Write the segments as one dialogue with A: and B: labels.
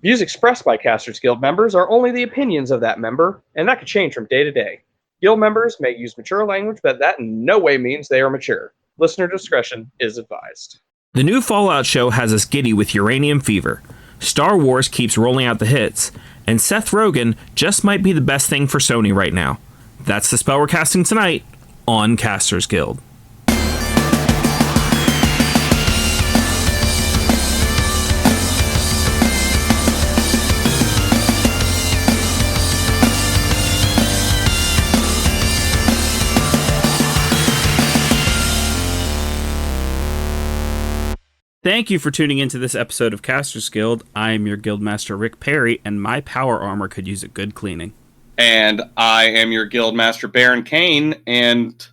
A: Views expressed by Casters Guild members are only the opinions of that member, and that could change from day to day. Guild members may use mature language, but that in no way means they are mature. Listener discretion is advised.
B: The new Fallout show has us giddy with uranium fever. Star Wars keeps rolling out the hits, and Seth Rogen just might be the best thing for Sony right now. That's the spell we're casting tonight on Casters Guild. Thank you for tuning into this episode of Casters Guild. I am your Guildmaster Rick Perry, and my power armor could use a good cleaning.
C: And I am your Guildmaster Baron Kane, and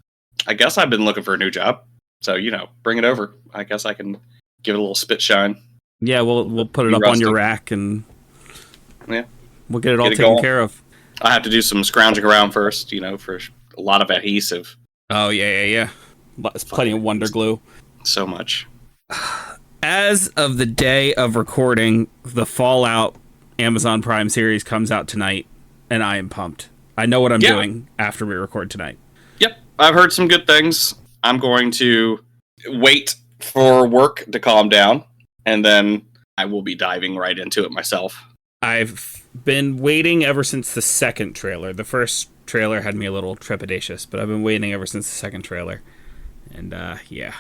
C: I guess I've been looking for a new job. So, bring it over. I guess I can give it a little spit shine.
B: Yeah, we'll put it up on your rack, and we'll get it all taken care of.
C: I have to do some scrounging around first, for a lot of adhesive.
B: Oh, yeah. There's plenty of Wonder Glue.
C: So much.
B: As of the day of recording, the Fallout Amazon Prime series comes out tonight, and I am pumped. I know what I'm doing after we record tonight.
C: Yep, I've heard some good things. I'm going to wait for work to calm down, and then I will be diving right into it myself.
B: I've been waiting ever since the second trailer. The first trailer had me a little trepidatious, but I've been waiting ever since the second trailer. And, yeah.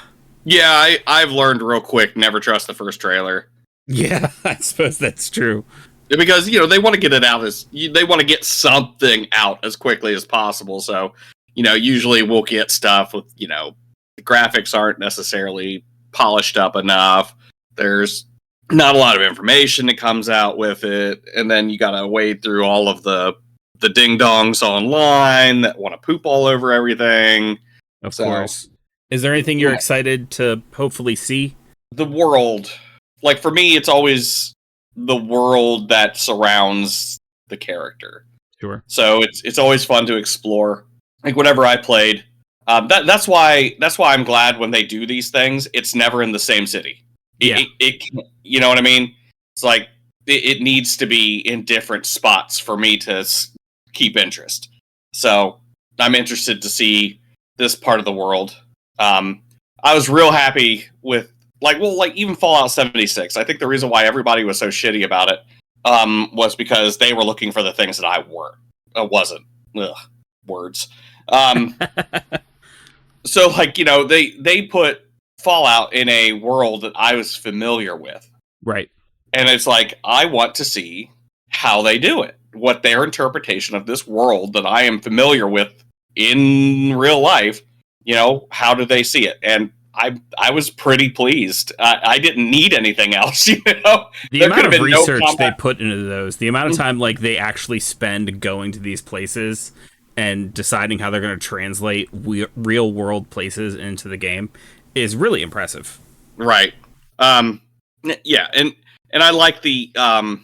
C: Yeah, I've learned real quick, never trust the first trailer.
B: Yeah, I suppose that's true.
C: Because, they want to get it out they want to get something out as quickly as possible. So, usually we'll get stuff with, the graphics aren't necessarily polished up enough. There's not a lot of information that comes out with it. And then you got to wade through all of the ding-dongs online that want to poop all over everything.
B: Of course. Is there anything you're excited to hopefully see?
C: The world. Like, for me, it's always the world that surrounds the character.
B: Sure.
C: So it's always fun to explore. Like, whenever I played, that's why I'm glad when they do these things, it's never in the same city. It you know what I mean? It's like, it needs to be in different spots for me to keep interest. So, I'm interested to see this part of the world. I was real happy with, even Fallout 76. I think the reason why everybody was so shitty about it, was because they were looking for the things that I wasn't. Ugh, words. So, they put Fallout in a world that I was familiar with.
B: Right.
C: And it's like, I want to see how they do it. What their interpretation of this world that I am familiar with in real life, how do they see it? And I was pretty pleased. I didn't need anything else,
B: The amount of research they put into those, the amount of time they actually spend going to these places and deciding how they're going to translate real world places into the game is really impressive.
C: Right. Yeah, and I like the oh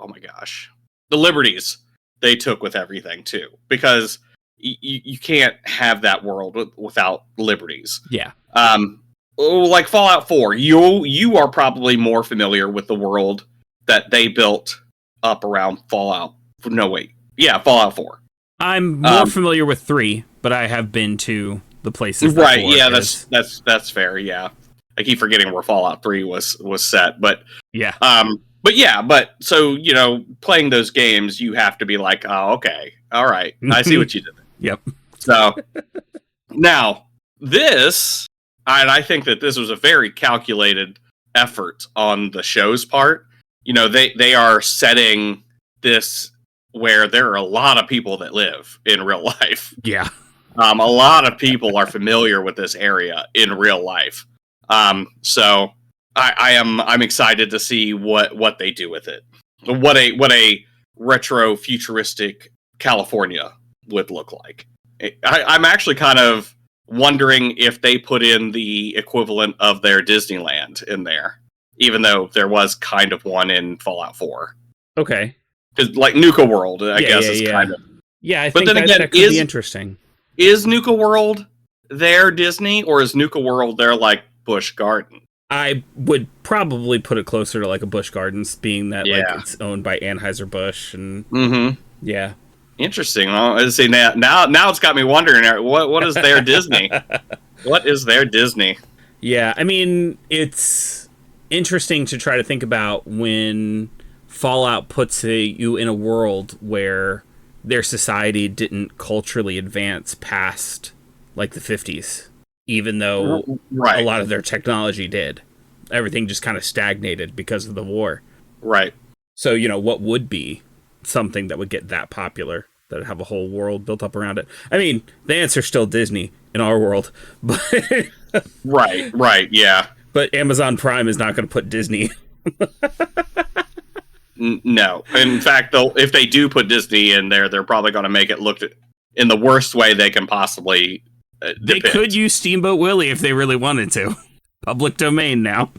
C: my gosh, the liberties they took with everything too, because you can't have that world without liberties.
B: Yeah.
C: Like Fallout 4, you are probably more familiar with the world that they built up around Fallout. No, wait. Yeah, Fallout 4.
B: I'm more familiar with 3, but I have been to the places.
C: Right, yeah, that's fair, yeah. I keep forgetting where Fallout 3 was set, but
B: yeah.
C: But so, playing those games, you have to be like, oh, okay, all right, I see what you did.
B: Yep.
C: So, now, this, and I think that this was a very calculated effort on the show's part. They are setting this where there are a lot of people that live in real life.
B: Yeah.
C: A lot of people are familiar with this area in real life. So I'm excited to see what they do with it. What a retro futuristic California would look like. I'm actually kind of wondering if they put in the equivalent of their Disneyland in there, even though there was kind of one in Fallout 4.
B: Okay.
C: Because Nuka World, I guess, is kind of.
B: Yeah, I think that could be interesting.
C: Is Nuka World their Disney, or is Nuka World their Busch Garden?
B: I would probably put it closer to like a Busch Gardens, being that like it's owned by Anheuser-Busch, and yeah.
C: Interesting. Well, I see now it's got me wondering. What is their Disney? What is their Disney?
B: Yeah, I mean, it's interesting to try to think about when Fallout puts you in a world where their society didn't culturally advance past like the 50s, even though a lot of their technology did. Everything just kind of stagnated because of the war.
C: Right.
B: So, you know, what would be something that would get that popular, that would have a whole world built up around it? I mean, the answer's still Disney in our world, but
C: right, yeah.
B: But Amazon Prime is not going to put Disney.
C: No. In fact, if they do put Disney in there, they're probably going to make it look in the worst way they can possibly
B: They could use Steamboat Willie if they really wanted to. Public domain now.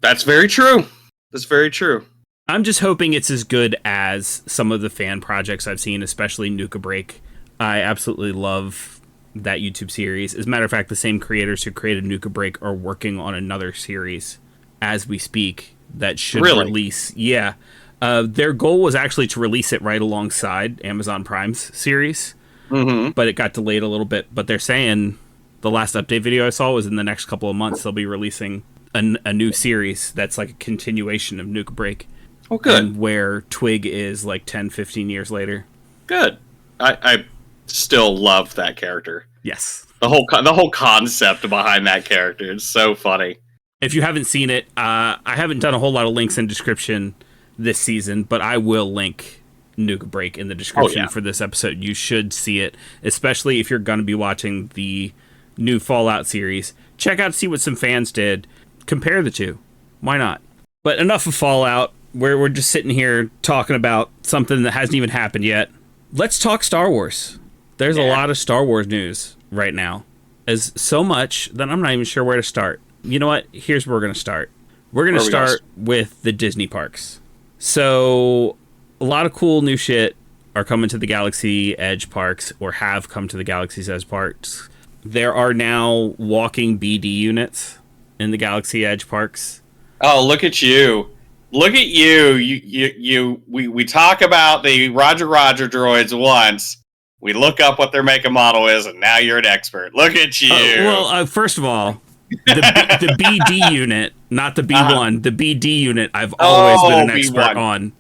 C: That's very true. That's very true.
B: I'm just hoping it's as good as some of the fan projects I've seen, especially Nuka Break. I absolutely love that YouTube series. As a matter of fact, the same creators who created Nuka Break are working on another series as we speak that should release. Yeah. Their goal was actually to release it right alongside Amazon Prime's series, but it got delayed a little bit. But they're saying the last update video I saw was in the next couple of months they'll be releasing a new series that's like a continuation of Nuka Break.
C: Oh, good.
B: And where Twig is like 10, 15 years later.
C: Good. I still love that character.
B: Yes.
C: The whole concept behind that character is so funny.
B: If you haven't seen it, I haven't done a whole lot of links in description this season, but I will link Nuka Break in the description for this episode. You should see it, especially if you're going to be watching the new Fallout series. Check out, see what some fans did. Compare the two. Why not? But enough of Fallout. We're just sitting here talking about something that hasn't even happened yet. Let's talk Star Wars. There's a lot of Star Wars news right now. As so much that I'm not even sure where to start. You know what? Here's where we're going to start. We're going to start with the Disney parks. So a lot of cool new shit are coming to the Galaxy Edge parks, or have come to the Galaxy's Edge parks. There are now walking BD units in the Galaxy Edge parks.
C: Oh, look at you. Look at you. We talk about the Roger droids once. We look up what their make and model is, and now you're an expert. Look at you.
B: First of all, the BD unit, not the B1, the BD unit, I've always been an expert on.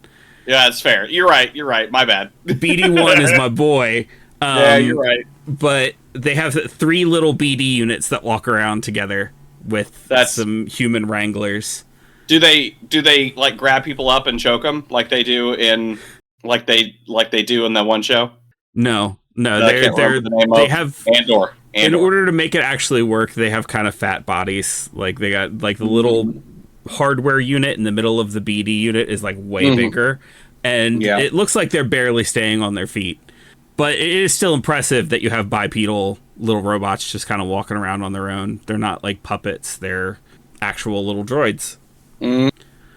C: Yeah, that's fair. You're right. My bad.
B: BD1 is my boy.
C: Yeah, you're right.
B: But they have 3 little BD units that walk around together with some human wranglers.
C: Do they like grab people up and choke them like they do in like they do in that one show?
B: No. They have
C: Andor.
B: In order to make it actually work, they have kind of fat bodies. Like they got like the little hardware unit in the middle of the BD unit is like way bigger, and it looks like they're barely staying on their feet. But it is still impressive that you have bipedal little robots just kind of walking around on their own. They're not like puppets; they're actual little droids.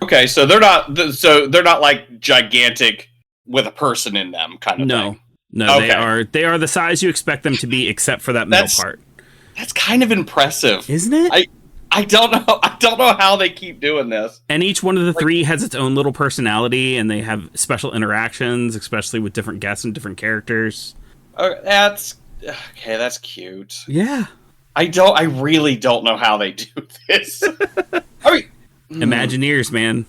C: Okay, so they're not like gigantic with a person in them kind of thing.
B: No, okay. They are the size you expect them to be, except for that middle part.
C: That's kind of impressive,
B: isn't it?
C: I don't know how they keep doing this.
B: And each one of the 3 has its own little personality, and they have special interactions, especially with different guests and different characters.
C: That's cute.
B: Yeah.
C: I really don't know how they do this.
B: Imagineers, man.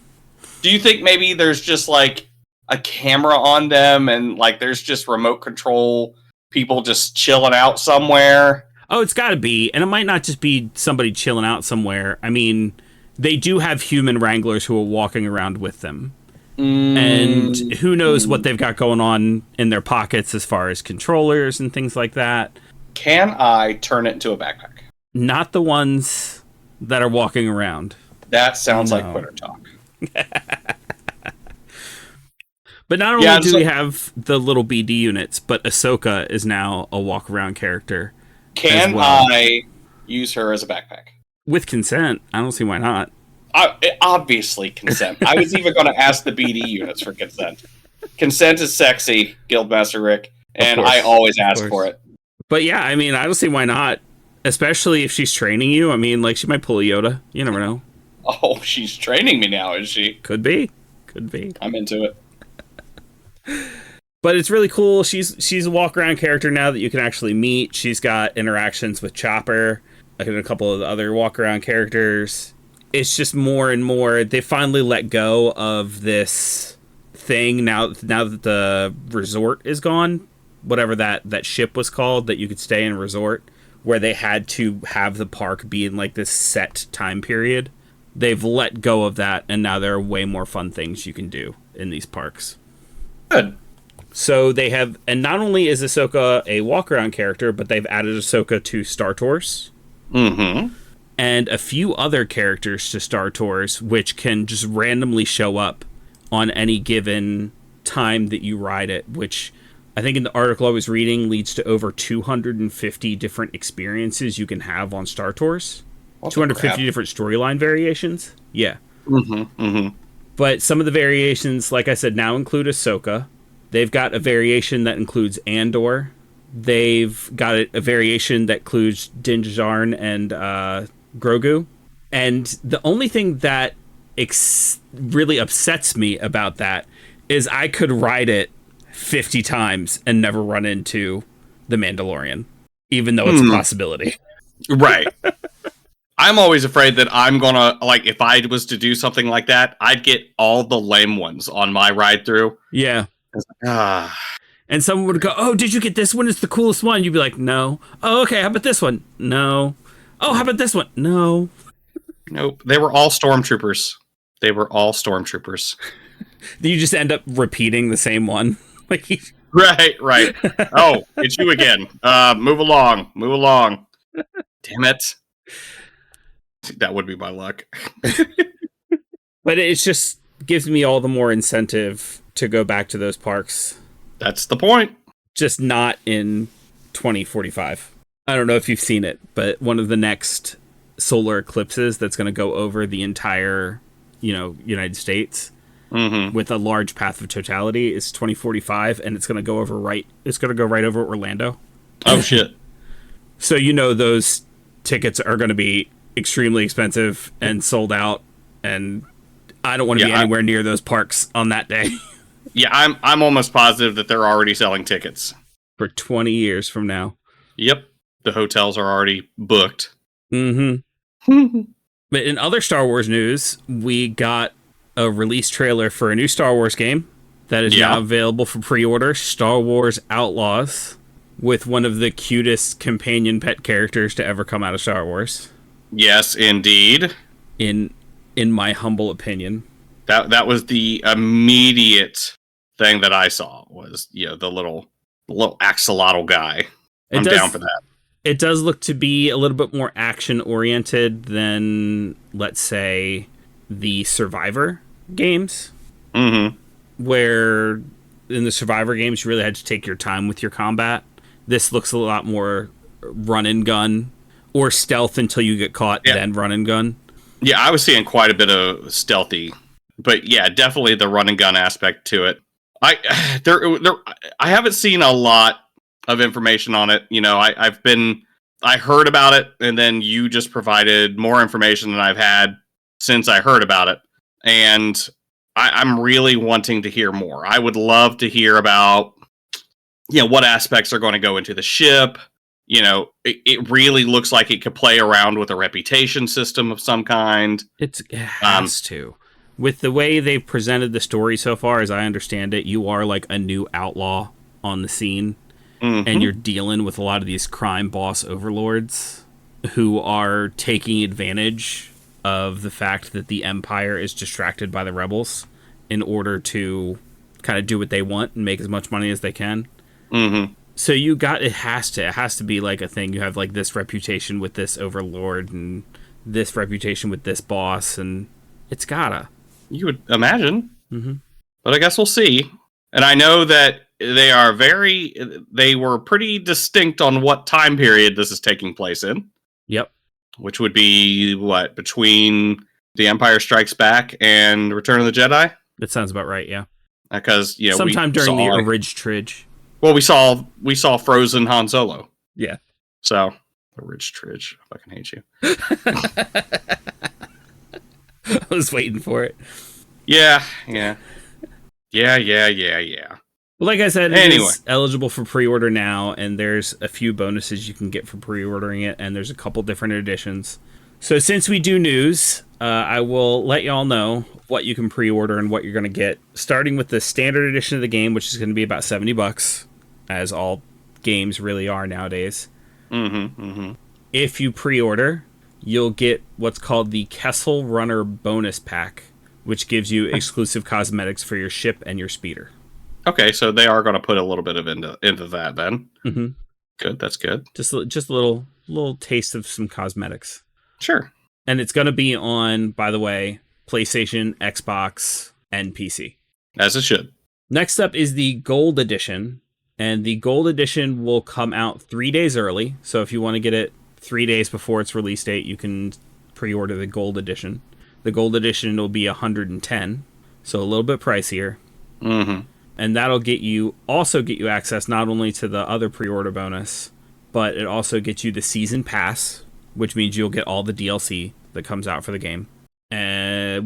C: Do you think maybe there's just like a camera on them and like there's just remote control people just chilling out somewhere?
B: Oh, it's got to be. And it might not just be somebody chilling out somewhere. I mean, they do have human wranglers who are walking around with them. And who knows what they've got going on in their pockets as far as controllers and things like that. Can
C: I turn it into a backpack?
B: Not the ones that are walking around.
C: That sounds like Quitter talk.
B: But not only do we have the little BD units, but Ahsoka is now a walk-around character.
C: Can I use her as a backpack?
B: With consent. I don't see why not.
C: Obviously consent. I was even going to ask the BD units for consent. Consent is sexy, Guildmaster Rick, and I always ask for it.
B: But yeah, I mean, I don't see why not. Especially if she's training you. I mean, like, she might pull a Yoda. You never know.
C: Oh, she's training me now, is she?
B: Could be.
C: I'm into it.
B: But it's really cool. She's a walk around character now that you can actually meet. She's got interactions with Chopper, like and a couple of the other walk around characters. It's just more and more. They finally let go of this thing now that the resort is gone. Whatever that ship was called that you could stay in a resort, where they had to have the park be in like this set time period. They've let go of that, and now there are way more fun things you can do in these parks.
C: Good.
B: So they have, and not only is Ahsoka a walk-around character, but they've added Ahsoka to Star Tours.
C: Mm-hmm.
B: And a few other characters to Star Tours, which can just randomly show up on any given time that you ride it, which I think in the article I was reading leads to over 250 different experiences you can have on Star Tours. 250 different storyline variations. Yeah.
C: Mm-hmm. Mm-hmm.
B: But some of the variations, like I said, now include Ahsoka. They've got a variation that includes Andor. They've got a variation that includes Din Djarin and Grogu. And the only thing that really upsets me about that is I could ride it 50 times and never run into the Mandalorian, even though it's a possibility.
C: Right. I'm always afraid that I'm gonna, like, if I was to do something like that, I'd get all the lame ones on my ride through.
B: Yeah. And someone would go, "Oh, did you get this one? It's the coolest one." You'd be like, "No." "Oh, okay. How about this one?" "No." "Oh, how about this one?" "No."
C: Nope. They were all stormtroopers.
B: You just end up repeating the same one. Like,
C: Right. Oh, it's you again. Move along. Damn it. That would be my luck.
B: But it just gives me all the more incentive to go back to those parks.
C: That's the point.
B: Just not in 2045. I don't know if you've seen it, but one of the next solar eclipses that's going to go over the entire, United States with a large path of totality is 2045, and it's going to go right over Orlando.
C: Oh shit.
B: So those tickets are going to be extremely expensive and sold out, and I don't want to be anywhere near those parks on that day.
C: Yeah, I'm almost positive that they're already selling tickets
B: for 20 years from now.
C: Yep, the hotels are already booked.
B: Mm-hmm. But in other Star Wars news, we got a release trailer for a new Star Wars game that is now available for pre-order, Star Wars Outlaws, with one of the cutest companion pet characters to ever come out of Star Wars.
C: Yes, indeed.
B: In my humble opinion.
C: That was the immediate thing that I saw was, the little axolotl guy. I'm down for that.
B: It does look to be a little bit more action-oriented than, let's say, the Survivor games.
C: Mm-hmm.
B: Where in the Survivor games, you really had to take your time with your combat. This looks a lot more run and gun, or stealth until you get caught, then run and gun.
C: Yeah, I was seeing quite a bit of stealthy, but yeah, definitely the run and gun aspect to it. I haven't seen a lot of information on it. I heard about it, and then you just provided more information than I've had since I heard about it, and I'm really wanting to hear more. I would love to hear about, what aspects are going to go into the ship. It really looks like it could play around with a reputation system of some kind.
B: It has to. With the way they've presented the story so far, as I understand it, you are like a new outlaw on the scene. Mm-hmm. And you're dealing with a lot of these crime boss overlords who are taking advantage of the fact that the Empire is distracted by the rebels in order to kind of do what they want and make as much money as they can.
C: Mm-hmm.
B: So it has to be like a thing. You have like this reputation with this overlord and this reputation with this boss, and it's gotta.
C: You would imagine.
B: Mm-hmm.
C: But I guess we'll see. And I know that they were pretty distinct on what time period this is taking place in.
B: Yep.
C: Which would be between The Empire Strikes Back and Return of the Jedi?
B: That sounds about right, yeah.
C: Because,
B: sometime during the Ridge Tridge.
C: Well, we saw Frozen Han Solo.
B: Yeah.
C: So, the Ridge Tridge. I fucking hate you.
B: I was waiting for it.
C: Yeah.
B: Well, like I said, it
C: Anyway.
B: is eligible for pre-order now, and there's a few bonuses you can get for pre-ordering it, and there's a couple different editions. So since we do news, I will let y'all know what you can pre-order and what you're going to get, starting with the standard edition of the game, which is going to be about $70, as all games really are nowadays. If you pre-order, you'll get what's called the Kessel Runner bonus pack, which gives you exclusive cosmetics for your ship and your speeder.
C: Okay, so they are going to put a little bit of into that then.
B: Mm-hmm.
C: Good, that's good.
B: Just a little taste of some cosmetics.
C: Sure.
B: And it's going to be on, by the way, PlayStation, Xbox, and PC.
C: As it should.
B: Next up is the Gold Edition, and the Gold Edition will come out 3 days early. So if you want to get it 3 days before its release date, you can pre-order the Gold Edition. The Gold Edition will be $110, so a little bit pricier. And that'll get you access not only to the other pre-order bonus, but it also gets you the Season Pass, which means you'll get all the DLC that comes out for the game,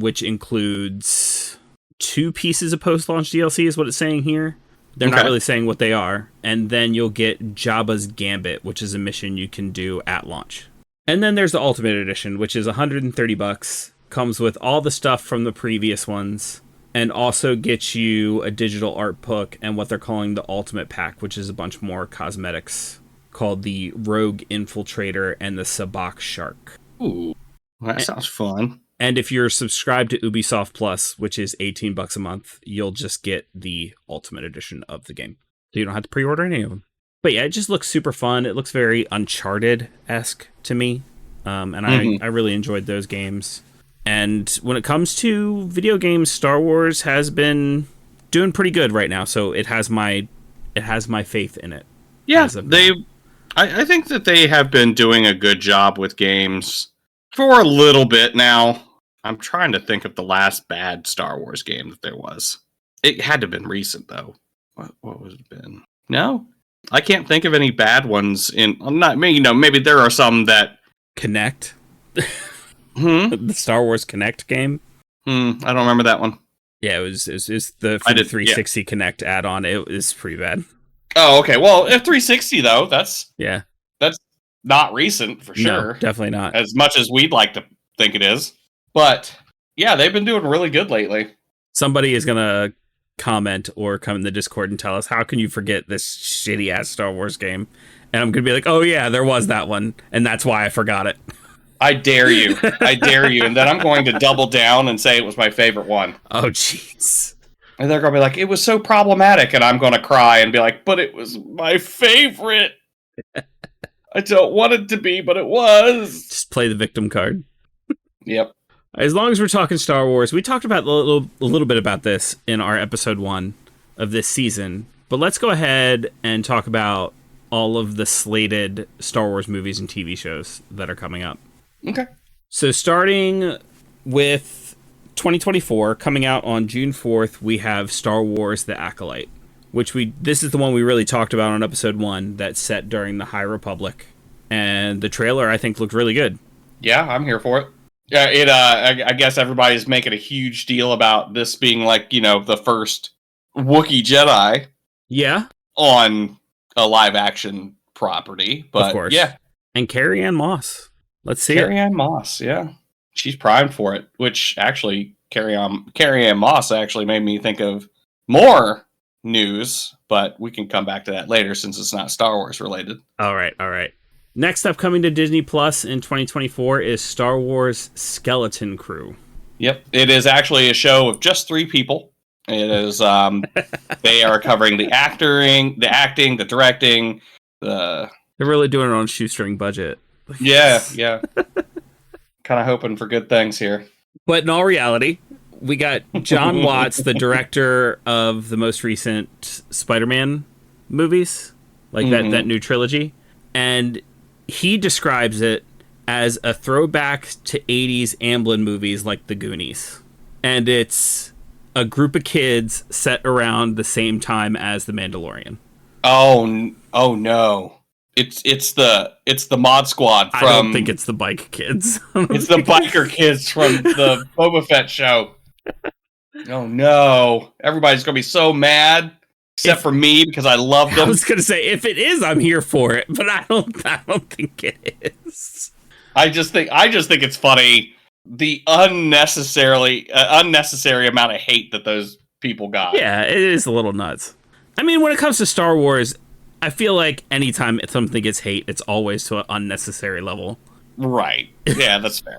B: which includes 2 pieces of post-launch DLC is what it's saying here. They're not really saying what they are. And then you'll get Jabba's Gambit, which is a mission you can do at launch. And then there's the Ultimate Edition, which is $130, comes with all the stuff from the previous ones, and also gets you a digital art book and what they're calling the Ultimate Pack, which is a bunch more cosmetics, called the Rogue Infiltrator and the Sabak Shark.
C: Ooh, that sounds fun.
B: And if you're subscribed to Ubisoft Plus, which is $18 a month, you'll just get the Ultimate Edition of the game. So you don't have to pre-order any of them. But yeah, it just looks super fun. It looks very Uncharted-esque to me. And I really enjoyed those games. And when it comes to video games, Star Wars has been doing pretty good right now. So it has my faith in it.
C: Yeah, I think that they have been doing a good job with games for a little bit now. I'm trying to think of the last bad Star Wars game that there was. It had to have been recent, though. What would it have been? No? I can't think of any bad ones. Maybe there are some that...
B: Connect? The Star Wars Connect game?
C: I don't remember that one.
B: Yeah, it was the 360 Connect add-on. It was pretty bad.
C: Oh, okay. Well, if 360, though, that's not recent, for sure.
B: No, definitely not.
C: As much as we'd like to think it is. But, yeah, they've been doing really good lately.
B: Somebody is going to comment or come in the Discord and tell us, how can you forget this shitty-ass Star Wars game? And I'm going to be like, oh, yeah, there was that one, and that's why I forgot it.
C: I dare you. I dare you. And then I'm going to double down and say it was my favorite one.
B: Oh, jeez.
C: And they're going to be like, it was so problematic. And I'm going to cry and be like, but it was my favorite. I don't want it to be, but it was.
B: Just play the victim card.
C: Yep.
B: As long as we're talking Star Wars, we talked about a little bit about this in our episode 1 of this season. But let's go ahead and talk about all of the slated Star Wars movies and TV shows that are coming up.
C: Okay.
B: So starting with 2024, coming out on June 4th, we have Star Wars The Acolyte, this is the one we really talked about on episode 1 that's set during the High Republic. And the trailer, I think, looked really good.
C: Yeah, I'm here for it. Yeah, I guess everybody's making a huge deal about this being like, the first Wookiee Jedi.
B: Yeah.
C: On a live action property. But
B: of course.
C: Yeah.
B: And Carrie-Anne Moss. Let's see
C: Carrie-Anne Moss, yeah. She's primed for it, which actually Carrie-Anne Moss actually made me think of more news, but we can come back to that later since it's not Star Wars related.
B: All right. Next up, coming to Disney Plus in 2024 is Star Wars Skeleton Crew. Yep.
C: It is actually a show of just 3 people. It is, they are covering the acting, the directing, They're
B: really doing it on a shoestring budget.
C: Yeah. Kind of hoping for good things here.
B: But in all reality, we got John Watts, the director of the most recent Spider-Man movies, like that new trilogy. And he describes it as a throwback to 80s Amblin movies like The Goonies. And it's a group of kids set around the same time as The Mandalorian.
C: Oh no. It's the mod squad from.
B: I don't think it's the bike kids.
C: It's the biker kids from the Boba Fett show. Oh no! Everybody's gonna be so mad, except for me because I love them.
B: I was gonna say if it is, I'm here for it, but I don't think it is.
C: I just think it's funny the unnecessary amount of hate that those people got.
B: Yeah, it is a little nuts. I mean, when it comes to Star Wars, I feel like anytime something gets hate, it's always to an unnecessary level.
C: Right. Yeah, that's fair.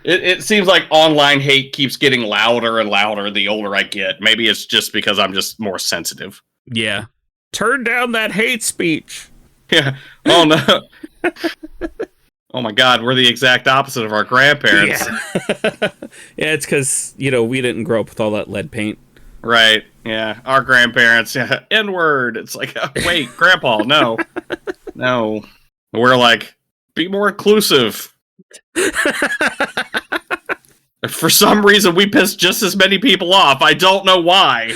C: It seems like online hate keeps getting louder and louder the older I get. Maybe it's just because I'm just more sensitive.
B: Yeah. Turn down that hate speech.
C: Yeah. Oh, no. Oh, my God. We're the exact opposite of our grandparents.
B: Yeah, yeah, it's because, we didn't grow up with all that lead paint.
C: Right. Yeah. Our grandparents. Yeah. N-word. It's like, wait, Grandpa, no. No. We're like, be more inclusive. For some reason, we pissed just as many people off. I don't know why.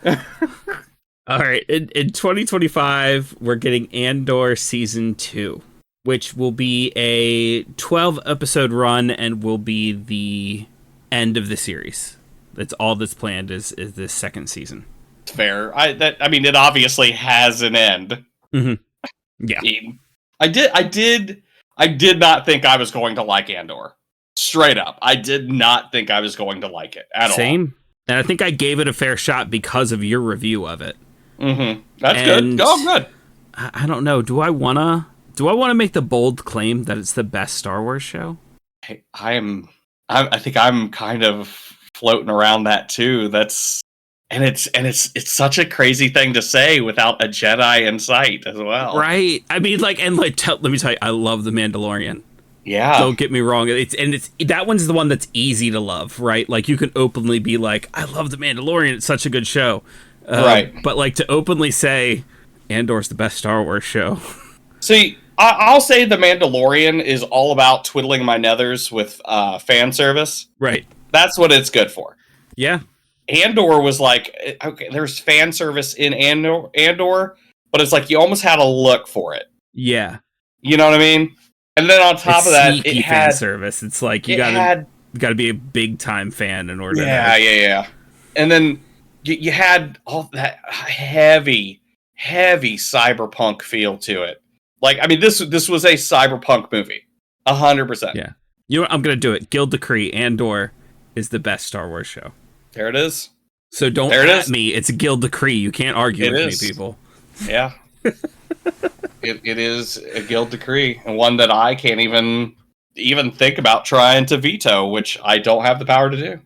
B: All right. In 2025, we're getting Andor Season 2, which will be a 12-episode run and will be the end of the series. That's all that's planned is this second season.
C: Fair. I mean, it obviously has an end.
B: Mm-hmm. Yeah.
C: I did not think I was going to like Andor. Straight up. I did not think I was going to like it at all.
B: Same. And I think I gave it a fair shot because of your review of it.
C: Mm-hmm. That's good. Oh, good.
B: I don't know. Do I wanna make the bold claim that it's the best Star Wars show?
C: I think I'm kind of floating around that too. It's such a crazy thing to say without a Jedi in sight as well.
B: Right. I mean, let me tell you, I love The Mandalorian.
C: Yeah.
B: Don't get me wrong. It's that one's the one that's easy to love, right? Like you can openly be like, I love The Mandalorian. It's such a good show.
C: Right.
B: But like to openly say Andor's the best Star Wars show.
C: See, I'll say The Mandalorian is all about twiddling my nethers with fan service.
B: Right.
C: That's what it's good for.
B: Yeah.
C: Andor was like, okay, there's fan service in Andor, but it's like you almost had to look for it.
B: Yeah.
C: You know what I mean? And then on top of that, it had
B: fan service. It's like you gotta be a big time fan in order.
C: Yeah. And then you had all that heavy cyberpunk feel to it. Like, I mean, this was a cyberpunk movie, 100%.
B: Yeah. You know what? I'm gonna do it. Guild Decree. Andor is the best Star Wars show.
C: There it is.
B: So don't at me. It's a Guild Decree. You can't argue with me, people.
C: Yeah. It is a Guild Decree, and one that I can't even think about trying to veto, which I don't have the power to do.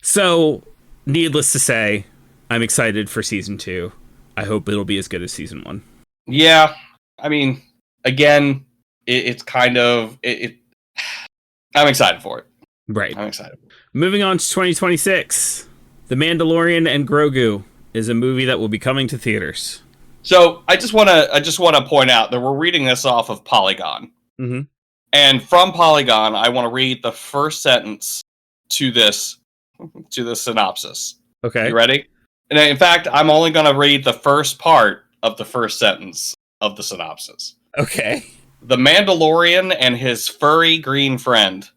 B: So, needless to say, I'm excited for Season 2. I hope it'll be as good as Season 1.
C: Yeah. I mean, again, it's kind of... I'm excited for it.
B: Right.
C: I'm excited.
B: Moving on to 2026. The Mandalorian and Grogu is a movie that will be coming to theaters.
C: So I just want to point out that we're reading this off of Polygon, and from Polygon, I want to read the first sentence to this synopsis.
B: Okay,
C: you ready? And in fact, I'm only going to read the first part of the first sentence of the synopsis.
B: Okay.
C: The Mandalorian and his furry green friend.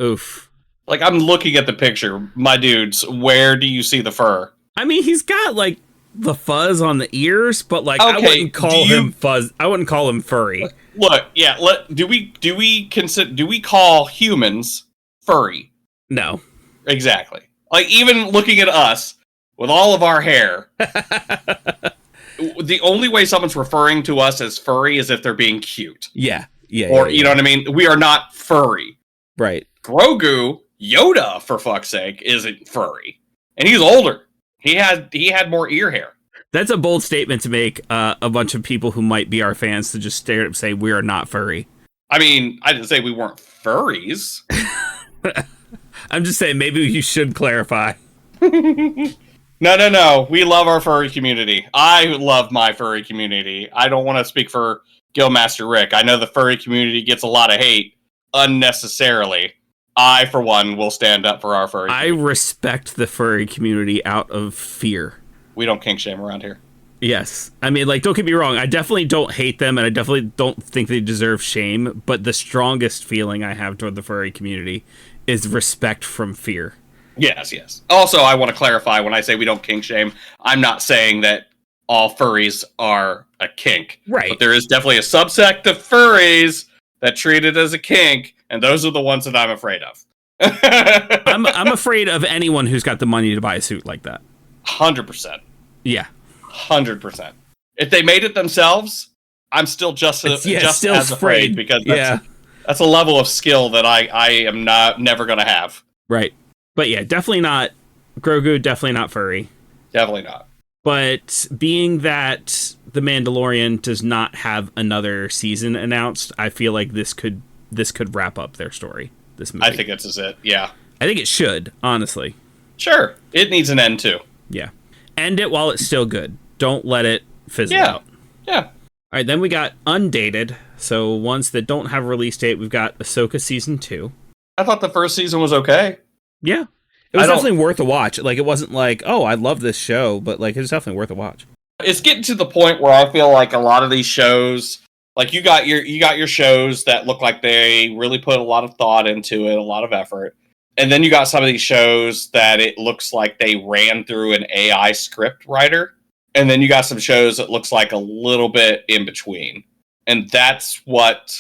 B: Oof.
C: Like, I'm looking at the picture, my dudes. Where do you see the fur?
B: I mean, he's got like the fuzz on the ears, but like I wouldn't call him fuzz. I wouldn't call him furry.
C: Look, yeah. Do we call humans furry?
B: No.
C: Exactly. Like even looking at us with all of our hair, the only way someone's referring to us as furry is if they're being cute.
B: Yeah.
C: Or you know what I mean? We are not furry.
B: Right.
C: Grogu, Yoda, for fuck's sake, isn't furry, and he's older. He had more ear hair.
B: That's a bold statement to make. A bunch of people who might be our fans to just stare up and say we are not furry.
C: I mean, I didn't say we weren't furries.
B: I'm just saying maybe you should clarify.
C: No. We love our furry community. I love my furry community. I don't want to speak for Guildmaster Rick. I know the furry community gets a lot of hate unnecessarily. I, for one, will stand up for our furry community.
B: I respect the furry community out of fear.
C: We don't kink shame around here.
B: Yes. I mean, like, don't get me wrong. I definitely don't hate them, and I definitely don't think they deserve shame. But the strongest feeling I have toward the furry community is respect from fear.
C: Yes, yes. Also, I want to clarify, when I say we don't kink shame, I'm not saying that all furries are a kink.
B: Right.
C: But there is definitely a subsect of furries that treat it as a kink, and those are the ones that I'm afraid of.
B: I'm afraid of anyone who's got the money to buy a suit like that.
C: 100%.
B: Yeah.
C: 100%. If they made it themselves, I'm still just
B: still
C: as afraid, because that's a level of skill that I am never going to have.
B: Right. But yeah, definitely not Grogu, definitely not furry.
C: Definitely not.
B: But being that The Mandalorian does not have another season announced, I feel like this could wrap up their story. This movie.
C: I think this is it. Yeah.
B: I think it should, honestly.
C: Sure. It needs an end too.
B: Yeah. End it while it's still good. Don't let it fizzle out.
C: Yeah.
B: All right, then we got Undated. So ones that don't have a release date, we've got Ahsoka Season 2.
C: I thought the first season was okay.
B: Yeah. It was definitely worth a watch. Like, it wasn't like, oh, I love this show, but like, it's definitely worth a watch.
C: It's getting to the point where I feel like a lot of these shows, like you got your shows that look like they really put a lot of thought into it, a lot of effort. And then you got some of these shows that it looks like they ran through an AI script writer. And then you got some shows that looks like a little bit in between. And that's what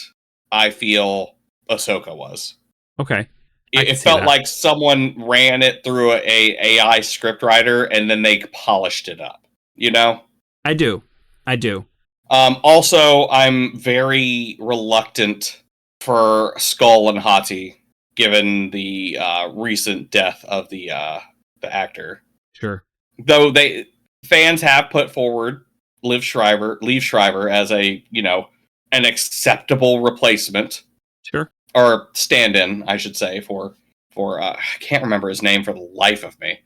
C: I feel Ahsoka was.
B: Okay.
C: It felt like someone ran it through a AI script writer and then they polished it up. You know?
B: I do.
C: Also, I'm very reluctant for Skull and Hati, given the recent death of the actor.
B: Sure.
C: Though fans have put forward Liev Schreiber as a, an acceptable replacement.
B: Sure.
C: Or stand-in, I should say, for I can't remember his name for the life of me.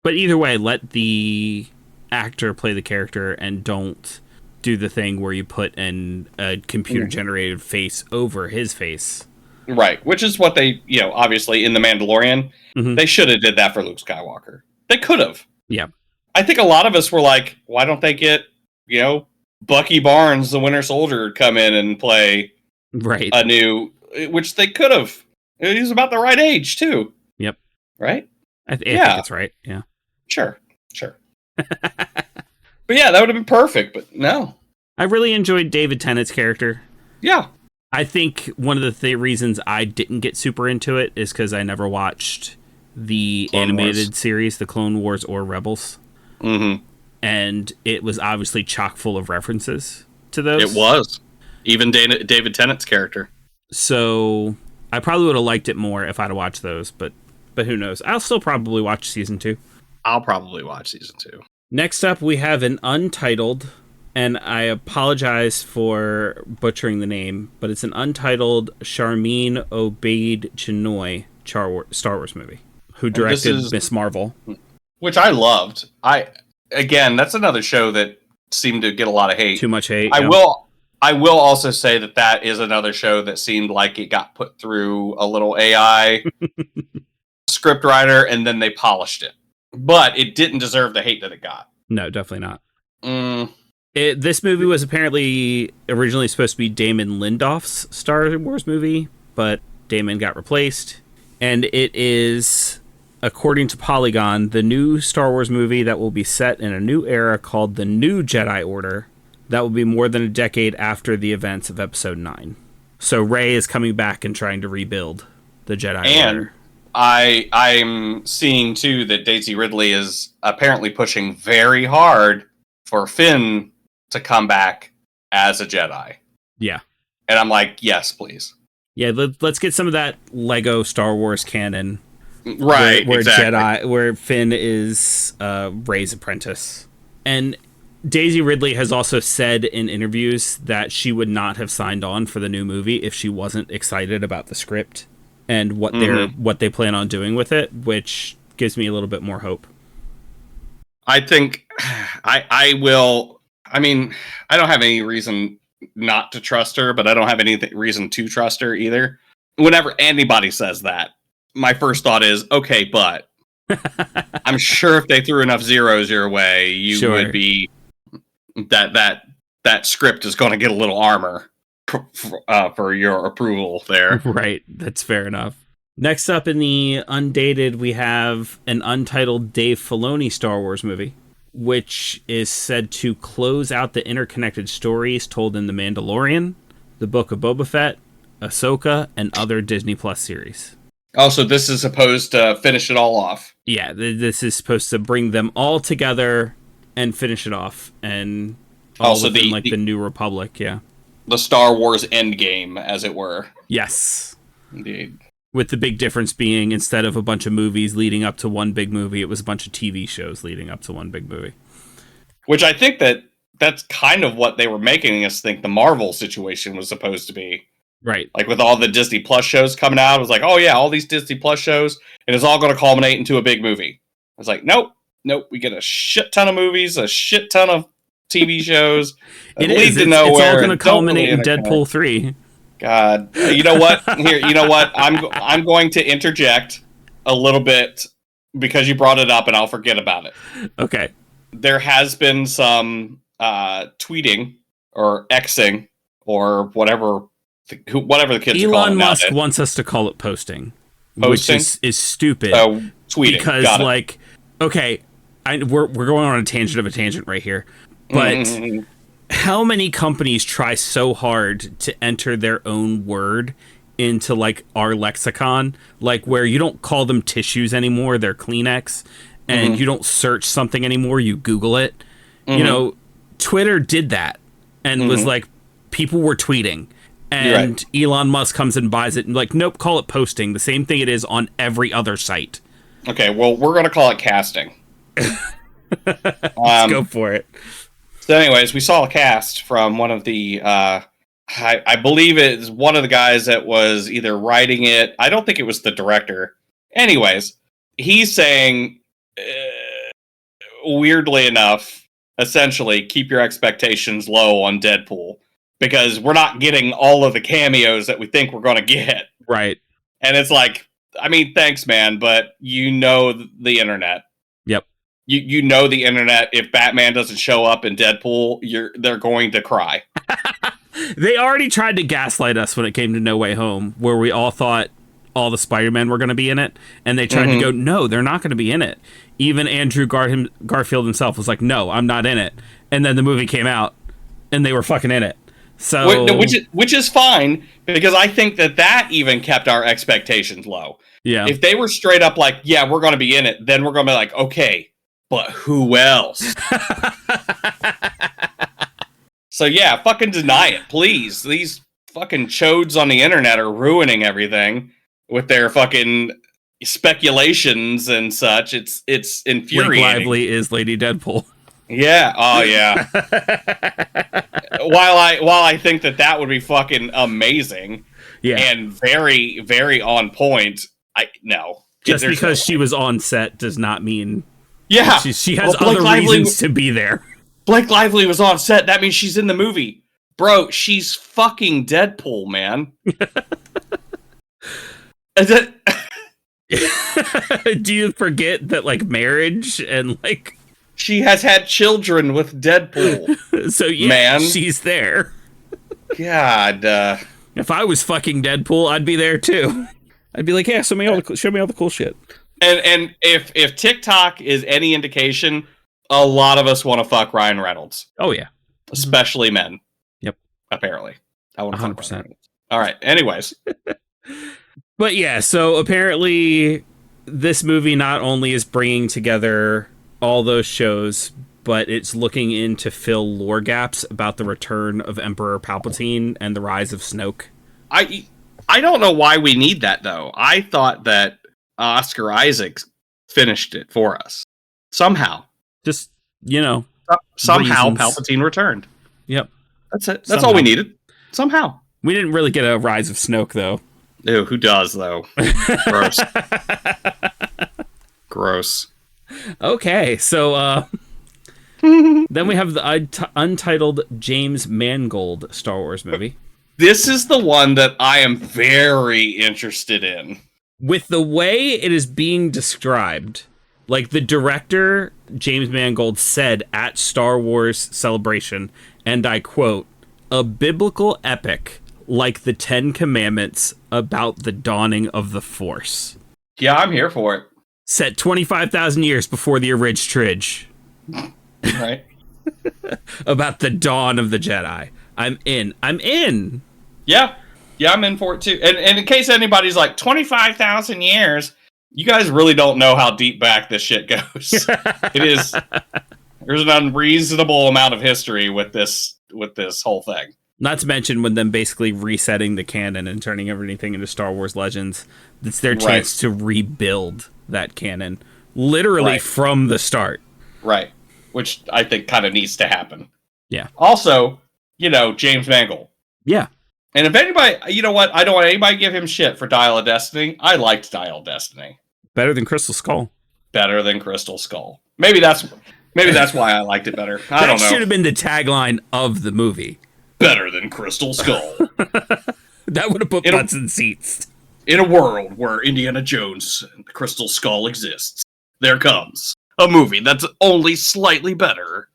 B: But either way, let the actor play the character and don't do the thing where you put a computer-generated face over his face.
C: Right, which is what they, obviously in The Mandalorian, they should have did that for Luke Skywalker. They could have.
B: Yeah.
C: I think a lot of us were like, why don't they get, Bucky Barnes, the Winter Soldier, come in and play a new, which they could have. He was about the right age, too.
B: Yep.
C: Right?
B: I think that's right, yeah.
C: Sure. But yeah, that would have been perfect, but no.
B: I really enjoyed David Tennant's character.
C: Yeah.
B: I think one of the reasons I didn't get super into it is because I never watched the animated series, The Clone Wars or Rebels.
C: Mm-hmm.
B: And it was obviously chock full of references to those.
C: It was. Even David Tennant's character.
B: So I probably would have liked it more if I'd have watched those, but who knows? I'll still probably watch season 2.
C: I'll probably watch season 2.
B: Next up, we have an untitled, and I apologize for butchering the name, but it's an untitled Sharmeen Obaid-Chinoy Star Wars movie, who directed Miss Marvel.
C: Which I loved. Again, that's another show that seemed to get a lot of hate.
B: Too much hate.
C: I will also say that is another show that seemed like it got put through a little AI script writer, and then they polished it. But it didn't deserve the hate that it got.
B: No, definitely not. This movie was apparently originally supposed to be Damon Lindelof's Star Wars movie, but Damon got replaced. And it is, according to Polygon, the new Star Wars movie that will be set in a new era called The New Jedi Order. That will be more than a decade after the events of Episode 9. So Rey is coming back and trying to rebuild the Jedi Order.
C: I'm seeing, too, that Daisy Ridley is apparently pushing very hard for Finn to come back as a Jedi.
B: Yeah.
C: And I'm like, yes, please.
B: Yeah, let's get some of that Lego Star Wars canon.
C: Right,
B: where
C: exactly.
B: where Finn is Rey's apprentice. And Daisy Ridley has also said in interviews that she would not have signed on for the new movie if she wasn't excited about the script and what they plan on doing with it, which gives me a little bit more hope.
C: I think I will. I mean, I don't have any reason not to trust her, but I don't have any reason to trust her either. Whenever anybody says that, my first thought is, okay, but I'm sure if they threw enough zeros your way, you would be that script is going to get a little armor for your approval there.
B: Right, that's fair enough. Next up in the undated, we have an untitled Dave Filoni Star Wars movie, which is said to close out the interconnected stories told in The Mandalorian, The Book of Boba Fett, Ahsoka, and other Disney Plus series.
C: Also, this is supposed to finish it all off.
B: Yeah, this is supposed to bring them all together and finish it off, and also within, the New Republic, yeah.
C: The Star Wars Endgame, as it were.
B: Yes.
C: Indeed.
B: With the big difference being, instead of a bunch of movies leading up to one big movie, it was a bunch of TV shows leading up to one big movie.
C: Which I think that's kind of what they were making us think the Marvel situation was supposed to be.
B: Right.
C: Like with all the Disney Plus shows coming out, it was like, oh yeah, all these Disney Plus shows, and it's all going to culminate into a big movie. I was like, nope. We get a shit ton of movies, a shit ton of TV shows.
B: It's all going to culminate in Deadpool 3.
C: God, you know what? I'm going to interject a little bit because you brought it up, and I'll forget about it.
B: Okay.
C: There has been some tweeting or Xing or whatever the kids are calling it.
B: Elon Musk wants us to call it posting? Which is stupid.
C: Tweeting.
B: Because, like, okay, we're going on a tangent of a tangent right here, but how many companies try so hard to enter their own word into, like, our lexicon, like, where you don't call them tissues anymore, they're Kleenex, and you don't search something anymore, you Google it. You know, Twitter did that and was like, people were tweeting. And Elon Musk comes and buys it and like, nope, call it posting. The same thing it is on every other site.
C: Okay, well, we're going to call it casting.
B: Let's go for it.
C: So anyways, we saw a cast from one of the, I believe it's one of the guys that was either writing it. I don't think it was the director. Anyways, he's saying, weirdly enough, essentially, keep your expectations low on Deadpool. Because we're not getting all of the cameos that we think we're going to get.
B: Right.
C: And it's like, I mean, thanks, man, but you know the internet.
B: Yep.
C: You know the internet. If Batman doesn't show up in Deadpool, they're going to cry.
B: They already tried to gaslight us when it came to No Way Home, where we all thought all the Spider-Men were going to be in it. And they tried to go, no, they're not going to be in it. Even Andrew Garfield himself was like, no, I'm not in it. And then the movie came out, and they were fucking in it. So,
C: which is fine, because I think that even kept our expectations low.
B: Yeah.
C: If they were straight up like, yeah, we're going to be in it, then we're going to be like, okay, but who else? So yeah, fucking deny it, please. These fucking chodes on the internet are ruining everything with their fucking speculations and such. It's infuriating.
B: Blake Lively is Lady Deadpool.
C: Yeah. Oh, yeah. while I think that would be fucking amazing, and very, very on point.
B: Just because she was on set does not mean.
C: Yeah,
B: she has other reasons to be there.
C: Blake Lively was on set. That means she's in the movie, bro. She's fucking Deadpool, man. Is it?
B: Do you forget that, like, marriage and like?
C: She has had children with Deadpool.
B: So yeah, man, she's there.
C: God.
B: If I was fucking Deadpool, I'd be there too. I'd be like, yeah, show me all the cool shit.
C: And if TikTok is any indication, a lot of us want to fuck Ryan Reynolds.
B: Oh yeah.
C: Especially men.
B: Yep.
C: Apparently. I want to
B: 100%.
C: All right. Anyways.
B: But yeah, so apparently this movie not only is bringing together all those shows, but it's looking in to fill lore gaps about the return of Emperor Palpatine and the rise of Snoke.
C: I don't know why we need that, though. I thought that Oscar Isaac finished it for us. Somehow.
B: Just, you know.
C: Somehow
B: reasons.
C: Palpatine returned.
B: Yep.
C: That's it. That's all we needed. Somehow.
B: We didn't really get a rise of Snoke, though.
C: Ew, who does, though? Gross. Gross.
B: Okay, so then we have the untitled James Mangold Star Wars movie.
C: This is the one that I am very interested in.
B: With the way it is being described, Like, the director, James Mangold, said at Star Wars Celebration, and I quote, "A biblical epic like the Ten Commandments about the dawning of the Force."
C: Yeah, I'm here for it.
B: Set 25,000 years before the Tridge.
C: Right.
B: About the dawn of the Jedi. I'm in.
C: Yeah. Yeah, I'm in for it too. And in case anybody's like, 25,000 years, you guys really don't know how deep back this shit goes. There's an unreasonable amount of history with this whole thing.
B: Not to mention when them basically resetting the canon and turning everything into Star Wars Legends, it's their chance to rebuild that canon literally from the start.
C: Right. Which I think kind of needs to happen.
B: Yeah.
C: Also, James Mangold.
B: Yeah.
C: And if anybody, you know what? I don't want anybody to give him shit for Dial of Destiny. I liked Dial of Destiny.
B: Better than Crystal Skull.
C: Better than Crystal Skull. Maybe that's why I liked it better. I don't know.
B: That should have been the tagline of the movie.
C: Better than Crystal Skull.
B: That would have put butts in seats.
C: In a world where Indiana Jones and the Crystal Skull exists, there comes a movie that's only slightly better.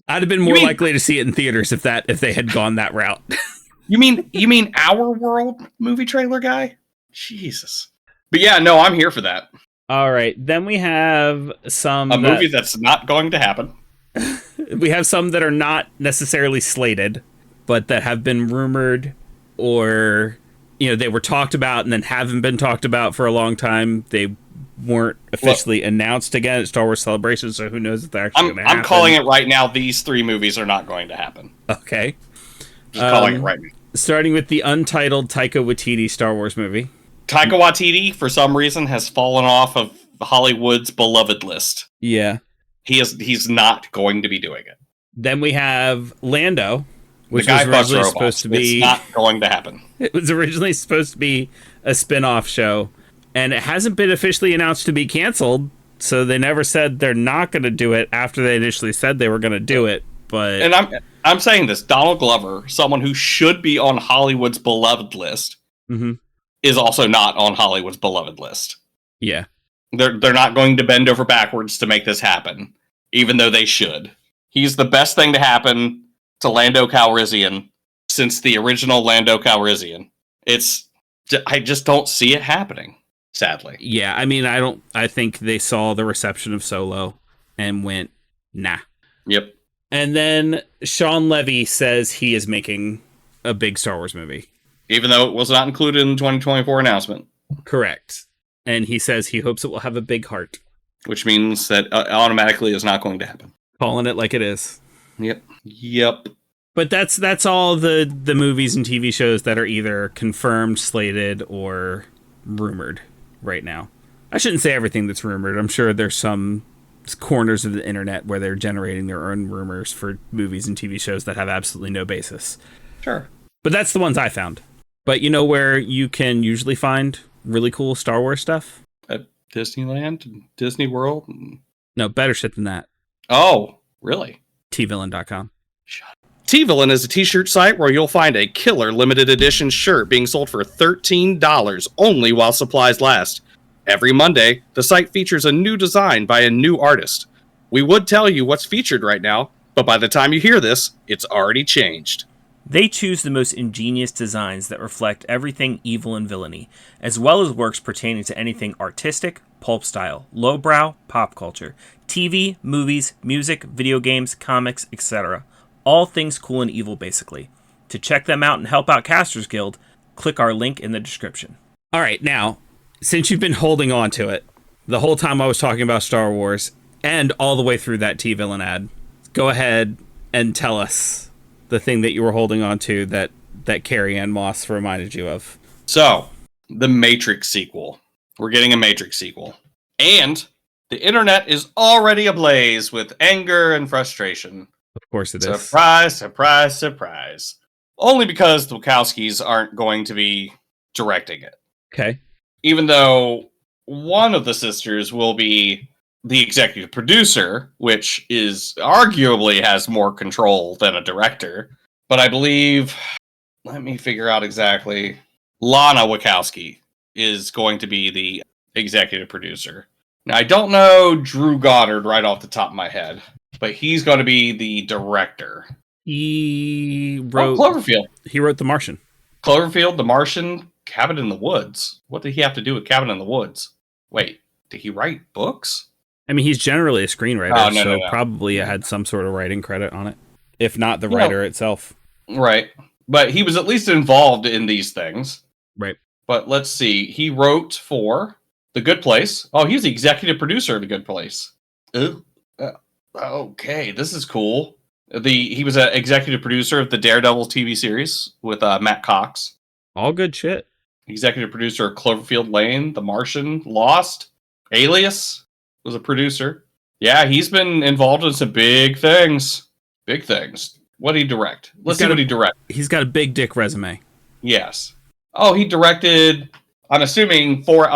B: I'd have been more likely to see it in theaters if they had gone that route.
C: You mean Our World movie trailer guy? Jesus. But yeah, no, I'm here for that.
B: All right, then we have some
C: movie that's not going to happen.
B: We have some that are not necessarily slated, but that have been rumored, or they were talked about and then haven't been talked about for a long time. They weren't officially announced again at Star Wars Celebration, so who knows if they're actually going to happen.
C: I'm calling it right now. These 3 movies are not going to happen.
B: Okay.
C: Just calling it right now.
B: Starting with the untitled Taika Waititi Star Wars movie.
C: Taika Waititi, for some reason, has fallen off of Hollywood's beloved list.
B: Yeah.
C: He's not going to be doing it. Then
B: we have Lando, which was originally supposed to be...
C: It's not going to happen.
B: It was originally supposed to be a spin-off show, and it hasn't been officially announced to be canceled, so they never said they're not going to do it after they initially said they were going to do it, but...
C: And I'm saying this, Donald Glover, someone who should be on Hollywood's beloved list, is also not on Hollywood's beloved list.
B: Yeah.
C: They're not going to bend over backwards to make this happen, even though they should. He's the best thing to happen to Lando Calrissian since the original Lando Calrissian. I just don't see it happening, sadly.
B: Yeah, I mean, I think they saw the reception of Solo and went, nah.
C: Yep.
B: And then Sean Levy says he is making a big Star Wars movie.
C: Even though it was not included in the 2024 announcement.
B: Correct. And he says he hopes it will have a big heart.
C: Which means that automatically is not going to happen.
B: Calling it like it is.
C: Yep.
B: But that's all the movies and TV shows that are either confirmed, slated, or rumored right now. I shouldn't say everything that's rumored. I'm sure there's some corners of the internet where they're generating their own rumors for movies and TV shows that have absolutely no basis.
C: Sure.
B: But that's the ones I found. But you know where you can usually find really cool Star Wars stuff?
C: At Disneyland and Disney World?
B: No, better shit than that.
C: Oh, really?
B: tvillain.com.
C: T-Villain is a t-shirt site where you'll find a killer limited edition shirt being sold for $13 only while supplies last. Every Monday, the site features a new design by a new artist. We would tell you what's featured right now, but by the time you hear this, it's already changed.
D: They choose the most ingenious designs that reflect everything evil and villainy, as well as works pertaining to anything artistic, pulp style, lowbrow, pop culture, TV, movies, music, video games, comics, etc. All things cool and evil, basically. To check them out and help out Casters Guild, click our link in the description.
B: All right, now, since you've been holding on to it the whole time I was talking about Star Wars and all the way through that T-Villain ad, go ahead and tell us the thing that you were holding on to that Carrie Ann Moss reminded you of.
C: So, the Matrix sequel. We're getting a Matrix sequel. And the internet is already ablaze with anger and frustration.
B: Of course it is.
C: Surprise, surprise, surprise. Only because the Wachowskis aren't going to be directing it.
B: Okay.
C: Even though one of the sisters will be the executive producer, which is arguably has more control than a director. But I believe, let me figure out exactly, Lana Wachowski is going to be the executive producer. Now, I don't know Drew Goddard right off the top of my head, but he's going to be the director.
B: He wrote
C: Cloverfield.
B: He wrote The Martian.
C: Cloverfield, The Martian, Cabin in the Woods. What did he have to do with Cabin in the Woods? Wait, did he write books?
B: I mean, he's generally a screenwriter, probably had some sort of writing credit on it, if not the writer itself.
C: Right. But he was at least involved in these things.
B: Right.
C: But let's see. He wrote for The Good Place. Oh, he's the executive producer of The Good Place. Okay, this is cool. He was an executive producer of the Daredevil TV series with Matt Cox.
B: All good shit.
C: Executive producer of Cloverfield Lane, The Martian, Lost, Alias was a producer. Yeah, he's been involved in some big things. Big things. What did he direct? Let's see what he directed.
B: He's got a big dick resume.
C: Yes. Oh, he directed, I'm assuming, 4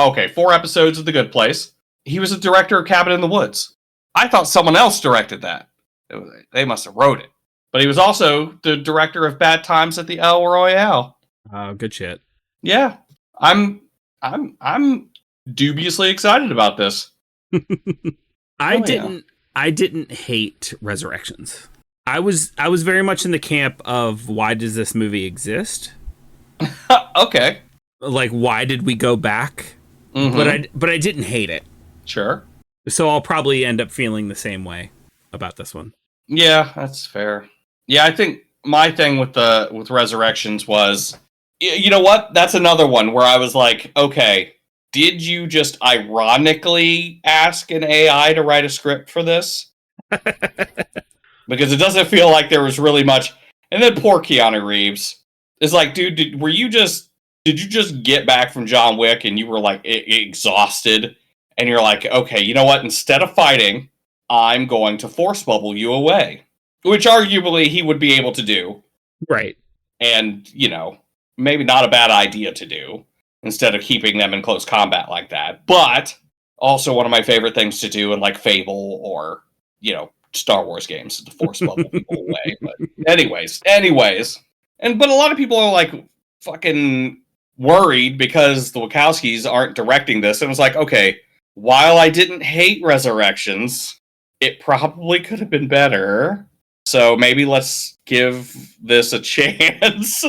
C: episodes of The Good Place. He was a director of Cabin in the Woods. I thought someone else directed that. They must have wrote it. But he was also the director of Bad Times at the El Royale.
B: Oh, good shit.
C: Yeah. I'm dubiously excited about this.
B: I didn't hate Resurrections. I was very much in the camp of, why does this movie exist?
C: Okay.
B: Like, why did we go back?
C: Mm-hmm.
B: But I didn't hate it.
C: Sure.
B: So I'll probably end up feeling the same way about this one.
C: Yeah, that's fair. Yeah, I think my thing with Resurrections was, you know what? That's another one where I was like, okay, did you just ironically ask an AI to write a script for this? Because it doesn't feel like there was really much. And then poor Keanu Reeves is like, dude, did you just get back from John Wick and you were like exhausted? And you're like, okay, you know what? Instead of fighting, I'm going to force bubble you away. Which arguably he would be able to do.
B: Right.
C: And, maybe not a bad idea to do, instead of keeping them in close combat like that. But also one of my favorite things to do in like Fable or, Star Wars games, to force bubble people away. But anyways. But a lot of people are like fucking worried because the Wachowskis aren't directing this. And it's like, okay, while I didn't hate Resurrections, it probably could have been better. So maybe let's give this a chance.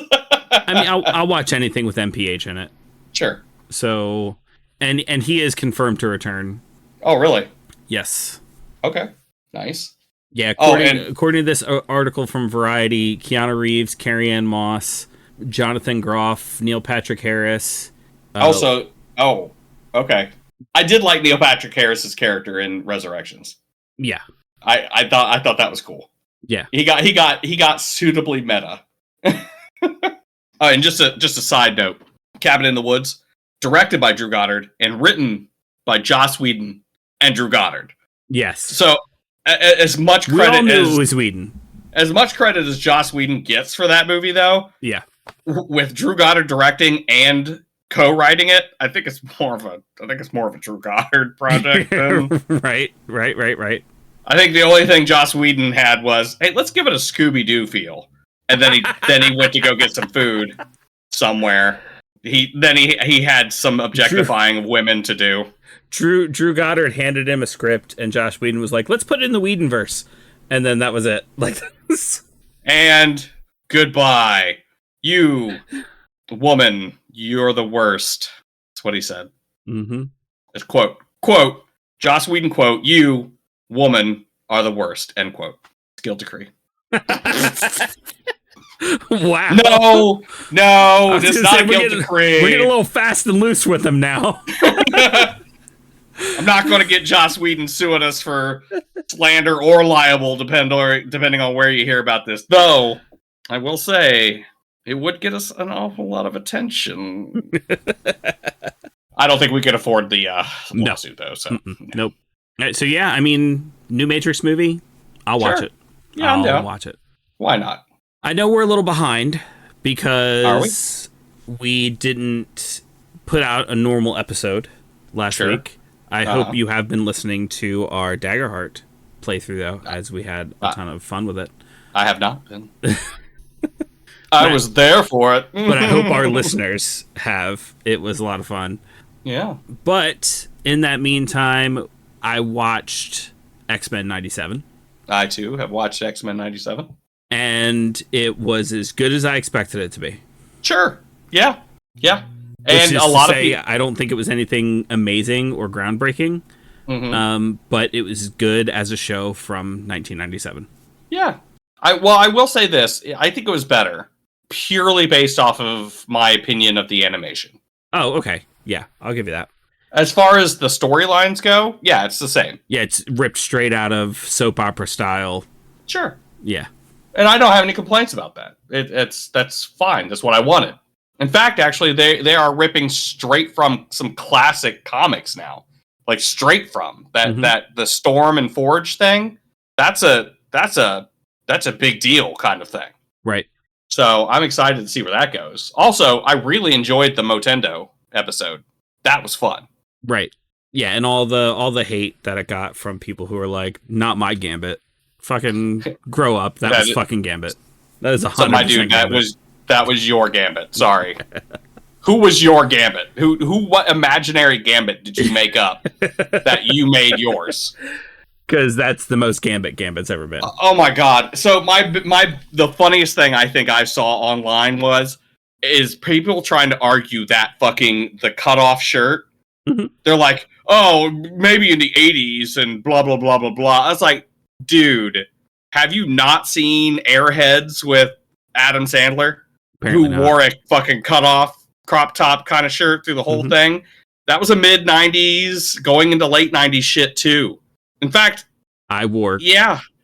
B: I mean, I'll watch anything with MPH in it.
C: Sure.
B: So, and he is confirmed to return.
C: Oh, really?
B: Yes.
C: Okay. Nice.
B: Yeah. According to this article from Variety, Keanu Reeves, Carrie-Anne Moss, Jonathan Groff, Neil Patrick Harris.
C: Okay. I did like Neil Patrick Harris's character in Resurrections.
B: Yeah.
C: I thought that was cool.
B: Yeah.
C: He got suitably meta. Oh, and just a side note, Cabin in the Woods, directed by Drew Goddard and written by Joss Whedon and Drew Goddard.
B: Yes.
C: So as much credit
B: it was Whedon.
C: As much credit as Joss Whedon gets for that movie, though.
B: Yeah.
C: With Drew Goddard directing and co-writing it, I think it's more of a Drew Goddard project.
B: Right.
C: I think the only thing Joss Whedon had was, hey, let's give it a Scooby-Doo feel. And then he went to go get some food somewhere. He had some objectifying of women to do.
B: Drew Goddard handed him a script, and Joss Whedon was like, "Let's put it in the Whedonverse," and then that was it. Like,
C: and goodbye, you woman. You're the worst. That's what he said.
B: Mm-hmm.
C: It's quote Joss Whedon quote, you woman are the worst, end quote. Skill decree.
B: Wow.
C: No, it's not a guilt decree.
B: We're getting a little fast and loose with him now.
C: I'm not going to get Joss Whedon suing us for slander or libel, depending on where you hear about this. Though, I will say, it would get us an awful lot of attention. I don't think we could afford the lawsuit, though. So
B: Nope. So yeah, I mean, new Matrix movie, I'll watch it.
C: Yeah, I'm down.
B: Watch it.
C: Why not?
B: I know we're a little behind because we didn't put out a normal episode last week. I hope you have been listening to our Daggerheart playthrough, though, as we had a ton of fun with it.
C: I have not been. I was there for it.
B: But I hope our listeners have. It was a lot of fun.
C: Yeah.
B: But in that meantime, I watched X-Men 97.
C: I, too, have watched X-Men 97.
B: And it was as good as I expected it to be.
C: Sure. Yeah. Yeah.
B: Which
C: And
B: is
C: a lot
B: to
C: of
B: say,
C: people...
B: I don't think it was anything amazing or groundbreaking. But it was good as a show from 1997.
C: Yeah. I will say this. I think it was better, purely based off of my opinion of the animation.
B: Oh, okay. Yeah, I'll give you that.
C: As far as the storylines go, yeah, it's the same.
B: Yeah, it's ripped straight out of soap opera style.
C: Sure.
B: Yeah.
C: And I don't have any complaints about that. That's fine. That's what I wanted. In fact, actually, they are ripping straight from some classic comics now. Like straight from that the Storm and Forge thing. That's a big deal kind of thing.
B: Right.
C: So I'm excited to see where that goes. Also, I really enjoyed the Motendo episode. That was fun.
B: Right. Yeah, and all the hate that it got from people who are like, not my Gambit. Fucking grow up. That was fucking Gambit. That is 100%
C: So my dude,
B: Gambit.
C: that was your Gambit. Sorry. Who was your Gambit? What imaginary Gambit did you make up that you made yours?
B: Because that's the most Gambit's ever been.
C: Oh my god! So the funniest thing I think I saw online is people trying to argue that the cutoff shirt.
B: Mm-hmm.
C: They're like, oh, maybe in the 80s and blah blah blah blah blah. I was like, dude, have you not seen Airheads with Adam Sandler,
B: Apparently
C: who wore a fucking cutoff crop top kind of shirt through the whole thing? That was a mid 90s going into late 90s shit too. In fact,
B: I wore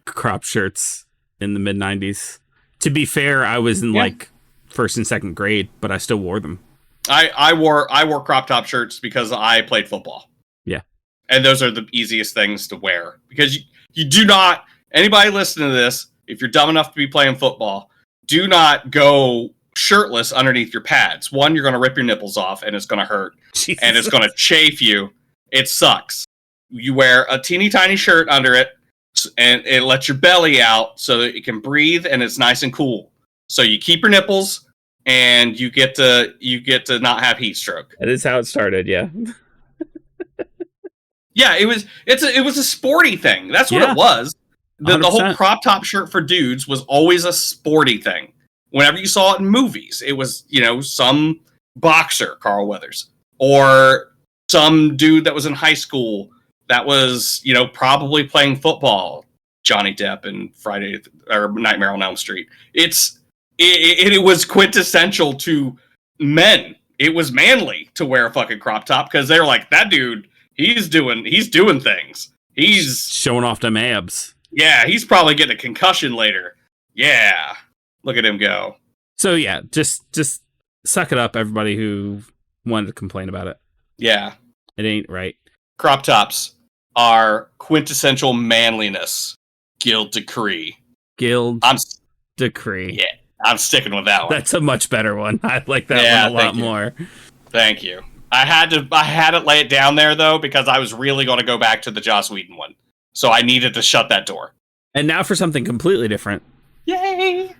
B: crop shirts in the mid 90s. To be fair, I was in like first and second grade, but I still wore them.
C: I wore crop top shirts because I played football.
B: Yeah.
C: And those are the easiest things to wear because you do not, anybody listening to this, if you're dumb enough to be playing football, do not go shirtless underneath your pads. One, you're going to rip your nipples off and it's going to hurt.
B: Jesus.
C: And it's going to chafe you. It sucks. You wear a teeny tiny shirt under it and it lets your belly out so that it can breathe and it's nice and cool. So you keep your nipples and you get to not have heat stroke.
B: That is how it started, yeah.
C: Yeah, it was a sporty thing. That's what it was. The whole crop top shirt for dudes was always a sporty thing. Whenever you saw it in movies, it was, some boxer, Carl Weathers, or some dude that was in high school that was, probably playing football, Johnny Depp in Nightmare on Elm Street. It was quintessential to men. It was manly to wear a fucking crop top because they were like, that dude, he's doing things. He's
B: showing off them abs.
C: Yeah, he's probably getting a concussion later. Yeah. Look at him go.
B: So yeah, just suck it up, everybody who wanted to complain about it.
C: Yeah.
B: It ain't right.
C: Crop tops are quintessential manliness. Guild decree.
B: Decree.
C: Yeah, I'm sticking with that one.
B: That's a much better one. I like that one a lot more.
C: Thank you. I had to lay it down there though because I was really going to go back to the Joss Whedon one. So I needed to shut that door.
B: And now for something completely different.
C: Yay!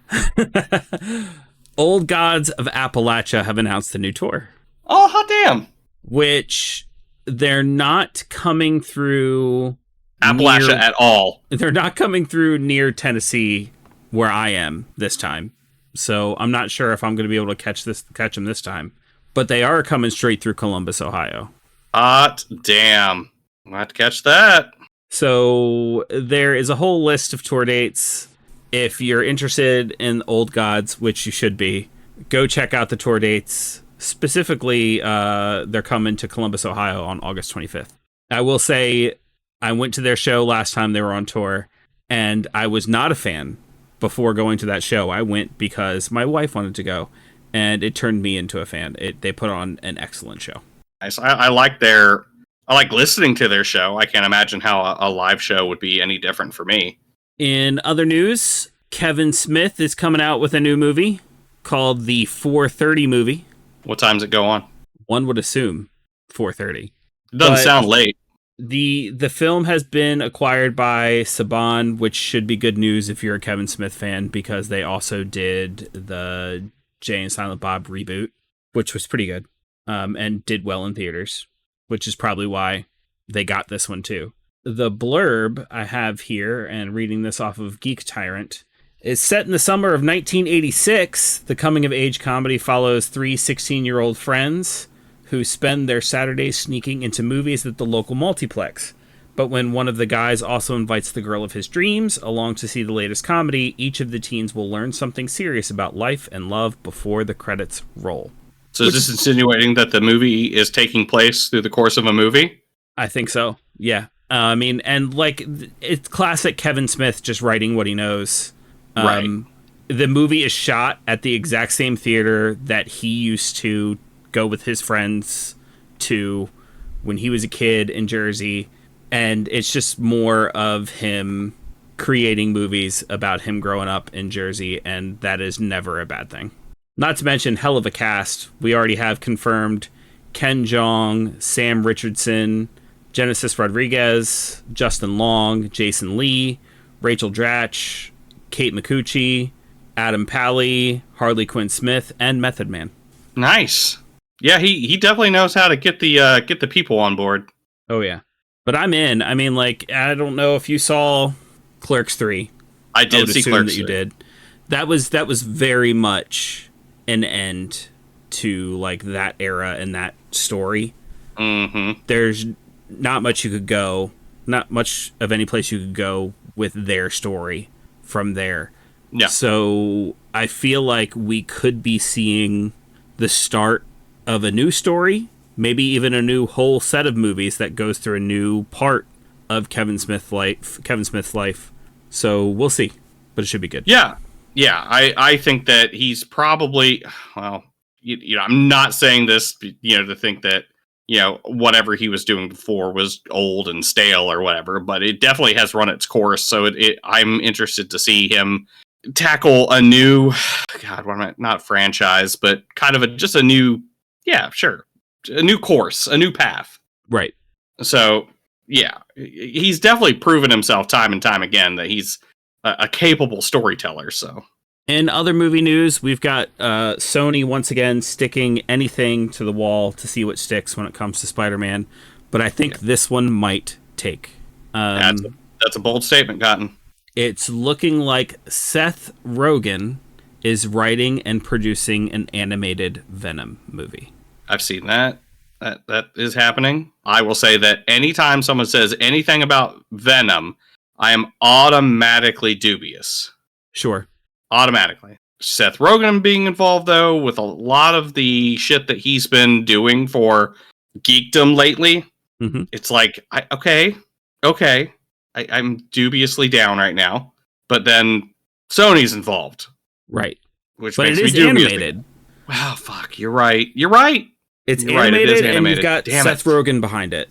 B: Old Gods of Appalachia have announced a new tour.
C: Oh, hot damn.
B: Which they're not coming through
C: Appalachia at all.
B: They're not coming through near Tennessee where I am this time. So I'm not sure if I'm going to be able to catch them this time. But they are coming straight through Columbus, Ohio.
C: Hot damn. I'm going to have to catch that.
B: So there is a whole list of tour dates. If you're interested in Old Gods, which you should be, go check out the tour dates. Specifically, they're coming to Columbus, Ohio on August 25th. I will say I went to their show last time they were on tour, and I was not a fan before going to that show. I went because my wife wanted to go, and it turned me into a fan. They put on an excellent show.
C: I like listening to their show. I can't imagine how a live show would be any different for me.
B: In other news, Kevin Smith is coming out with a new movie called the 4:30 movie.
C: What time's it go on?
B: One would assume 4:30.
C: It doesn't sound late.
B: The film has been acquired by Saban, which should be good news if you're a Kevin Smith fan, because they also did the Jay and Silent Bob reboot, which was pretty good. and did well in theaters, which is probably why they got this one too. The blurb I have here, and reading this off of Geek Tyrant, is set in the summer of 1986. The coming-of-age comedy follows three 16-year-old friends who spend their Saturdays sneaking into movies at the local multiplex. But when one of the guys also invites the girl of his dreams along to see the latest comedy, each of the teens will learn something serious about life and love before the credits roll.
C: So is this insinuating that the movie is taking place through the course of a movie?
B: I think so, yeah. I mean, and like, it's classic Kevin Smith just writing what he knows.
C: Right.
B: The movie is shot at the exact same theater that he used to go with his friends to when he was a kid in Jersey. And it's just more of him creating movies about him growing up in Jersey, and that is never a bad thing. Not to mention, hell of a cast. We already have confirmed Ken Jeong, Sam Richardson, Genesis Rodriguez, Justin Long, Jason Lee, Rachel Dratch, Kate McCucci, Adam Pally, Harley Quinn Smith, and Method Man.
C: Nice. Yeah, he definitely knows how to get the people on board.
B: Oh yeah. But I'm in. I mean, like, I don't know if you saw Clerks 3.
C: I did see Clerks 3.
B: That you did. That was very much an end to like that era and that story.
C: Mm-hmm.
B: There's not much you could go, not much of any place you could go with their story from there.
C: Yeah.
B: So I feel like we could be seeing the start of a new story, maybe even a new whole set of movies that goes through a new part of Kevin Smith's life. So we'll see, but it should be good.
C: Yeah. I think that he's probably, well, I'm not saying this, to think that, whatever he was doing before was old and stale or whatever, but it definitely has run its course. So I'm interested to see him tackle a new, not franchise, but kind of just a new, a new course, a new path.
B: Right.
C: So, yeah, he's definitely proven himself time and time again that he's a capable storyteller. So,
B: in other movie news, we've got Sony once again sticking anything to the wall to see what sticks when it comes to Spider-Man. But I think this one might take.
C: That's a bold statement, Cotton.
B: It's looking like Seth Rogen is writing and producing an animated Venom movie.
C: I've seen that. That is happening. I will say that anytime someone says anything about Venom, I am automatically dubious.
B: Sure.
C: Automatically. Seth Rogen being involved, though, with a lot of the shit that he's been doing for geekdom lately, It's like, I'm dubiously down right now. But then Sony's involved.
B: Right.
C: Which
B: but
C: makes
B: it is
C: me dubious.
B: animated.
C: Wow, fuck, you're right.
B: It's
C: You're
B: animated,
C: right, it is animated,
B: and you've got Seth Rogen behind it.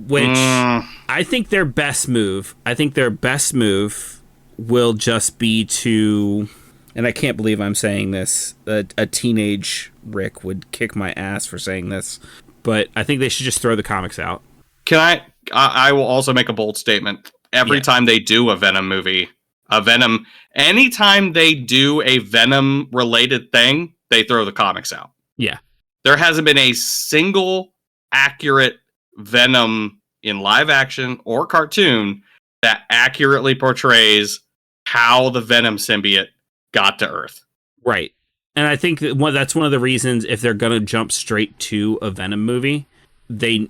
B: Which I think their best move will just be to, and I can't believe I'm saying this, a teenage Rick would kick my ass for saying this, but I think they should just throw the comics out.
C: I will also make a bold statement. Every time they do a Venom movie, anytime they do a Venom related thing, they throw the comics out.
B: Yeah.
C: There hasn't been a single accurate Venom in live action or cartoon that accurately portrays how the Venom symbiote got to Earth.
B: Right. And I think that's one of the reasons, if they're going to jump straight to a Venom movie, they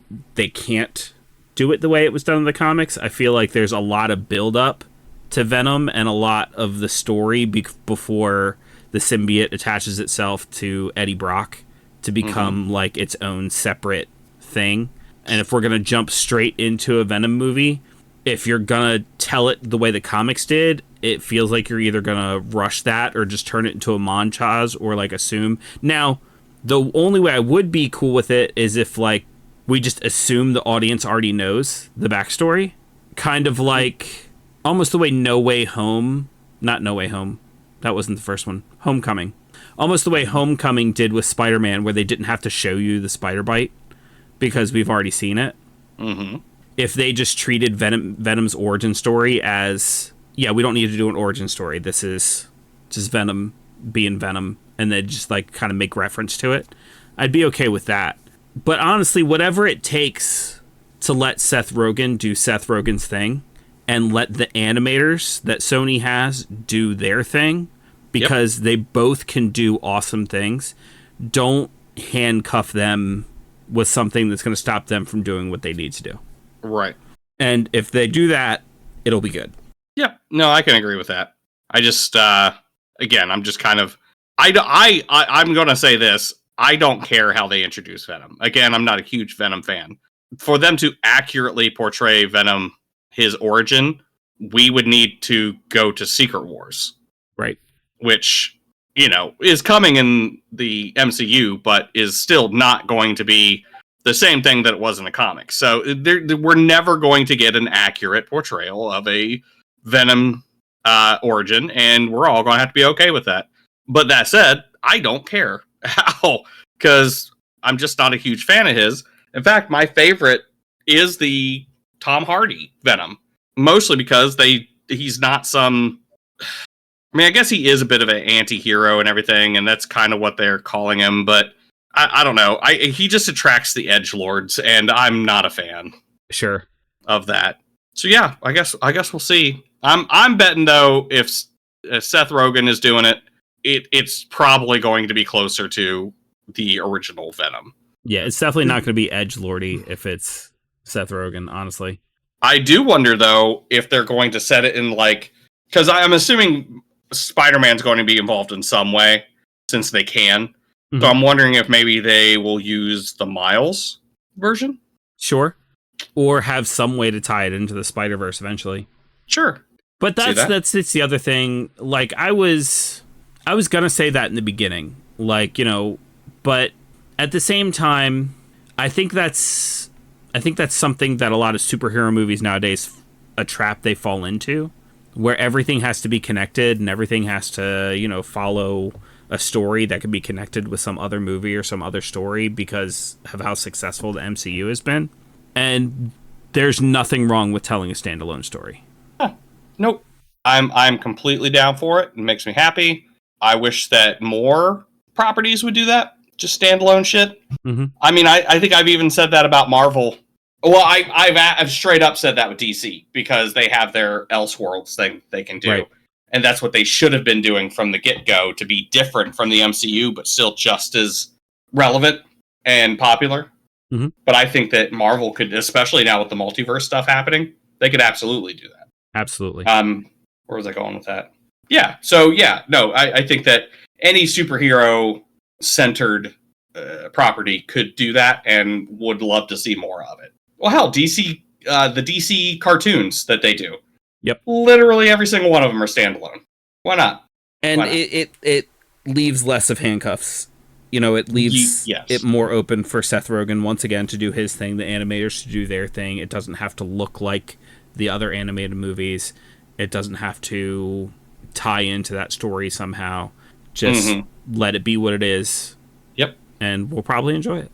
B: can't do it the way it was done in the comics. I feel like there's a lot of build up to Venom and a lot of the story before the symbiote attaches itself to Eddie Brock to become like its own separate thing. And if we're going to jump straight into a Venom movie, if you're going to tell it the way the comics did, it feels like you're either going to rush that or just turn it into a montage or like assume. Now, the only way I would be cool with it is if like we just assume the audience already knows the backstory. Kind of like almost the way No Way Home, not No Way Home, that wasn't the first one, Homecoming. Almost the way Homecoming did with Spider-Man, where they didn't have to show you the spider bite because we've already seen it.
C: Mm-hmm.
B: If they just treated Venom's origin story as, we don't need to do an origin story. This is just Venom being Venom, and then just like kind of make reference to it, I'd be okay with that. But honestly, whatever it takes to let Seth Rogen do Seth Rogen's thing and let the animators that Sony has do their thing, because they both can do awesome things. Don't handcuff them with something that's going to stop them from doing what they need to do.
C: Right.
B: And if they do that, it'll be good.
C: Yeah. No, I can agree with that. I just, again, I'm just kind of, I'm going to say this. I don't care how they introduce Venom. Again, I'm not a huge Venom fan. For them to accurately portray Venom, his origin, we would need to go to Secret Wars.
B: Right.
C: Which, you know, is coming in the MCU, but is still not going to be the same thing that it was in the comics. So we're never going to get an accurate portrayal of a Venom origin, and we're all going to have to be okay with that. But that said, I don't care how, because I'm just not a huge fan of his. In fact, my favorite is the Tom Hardy Venom, mostly because he's not some... I mean, I guess he is a bit of an anti-hero and everything, and that's kind of what they're calling him, but I don't know. He just attracts the edgelords, and I'm not a fan.
B: Sure.
C: Of that. So yeah, I guess we'll see. I'm betting though, if Seth Rogen is doing it, it's probably going to be closer to the original Venom.
B: Yeah, it's definitely not going to be edgelordy if it's Seth Rogen, honestly.
C: I do wonder though if they're going to set it in like, because I'm assuming Spider-Man's going to be involved in some way since they can. Mm-hmm. So I'm wondering if maybe they will use the Miles version.
B: Sure. Or have some way to tie it into the Spider-Verse eventually.
C: Sure.
B: But that's the other thing. Like I was gonna say that in the beginning. Like, you know, but at the same time, I think that's something that a lot of superhero movies nowadays, a trap they fall into, where everything has to be connected and everything has to, you know, follow a story that can be connected with some other movie or some other story because of how successful the MCU has been. And there's nothing wrong with telling a standalone story.
C: Huh. Nope. I'm completely down for it. It makes me happy. I wish that more properties would do that. Just standalone shit.
B: Mm-hmm.
C: I mean, I think I've even said that about Marvel. Well, I've straight up said that with DC because they have their Elseworlds thing they can do. Right. And that's what they should have been doing from the get-go to be different from the MCU, but still just as relevant and popular.
B: Mm-hmm.
C: But I think that Marvel could, especially now with the multiverse stuff happening, they could absolutely do that.
B: Absolutely.
C: Where was I going with that? Yeah. So yeah, no, I think that any superhero-centered property could do that, and would love to see more of it. Well, hell, DC, the DC cartoons that they do.
B: Yep.
C: Literally every single one of them are standalone. Why not?
B: And Why not? It leaves less of handcuffs. You know, it leaves it more open for Seth Rogen once again to do his thing, the animators to do their thing. It doesn't have to look like the other animated movies. It doesn't have to tie into that story somehow. Just let it be what it is.
C: Yep.
B: And we'll probably enjoy it.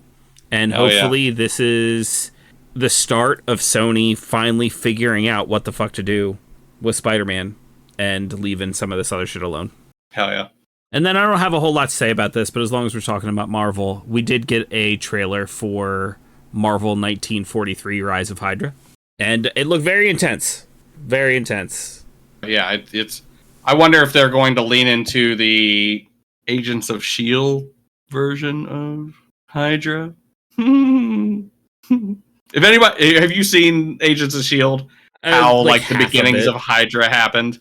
B: And hopefully this is the start of Sony finally figuring out what the fuck to do with Spider-Man and leaving some of this other shit alone.
C: Hell yeah.
B: And then I don't have a whole lot to say about this, but as long as we're talking about Marvel, we did get a trailer for Marvel 1943 Rise of Hydra. And it looked very intense. Very intense.
C: Yeah, it's... I wonder if they're going to lean into the Agents of S.H.I.E.L.D. version of Hydra. If anybody... Have you seen Agents of S.H.I.E.L.D.? How, like the beginnings of Hydra happened?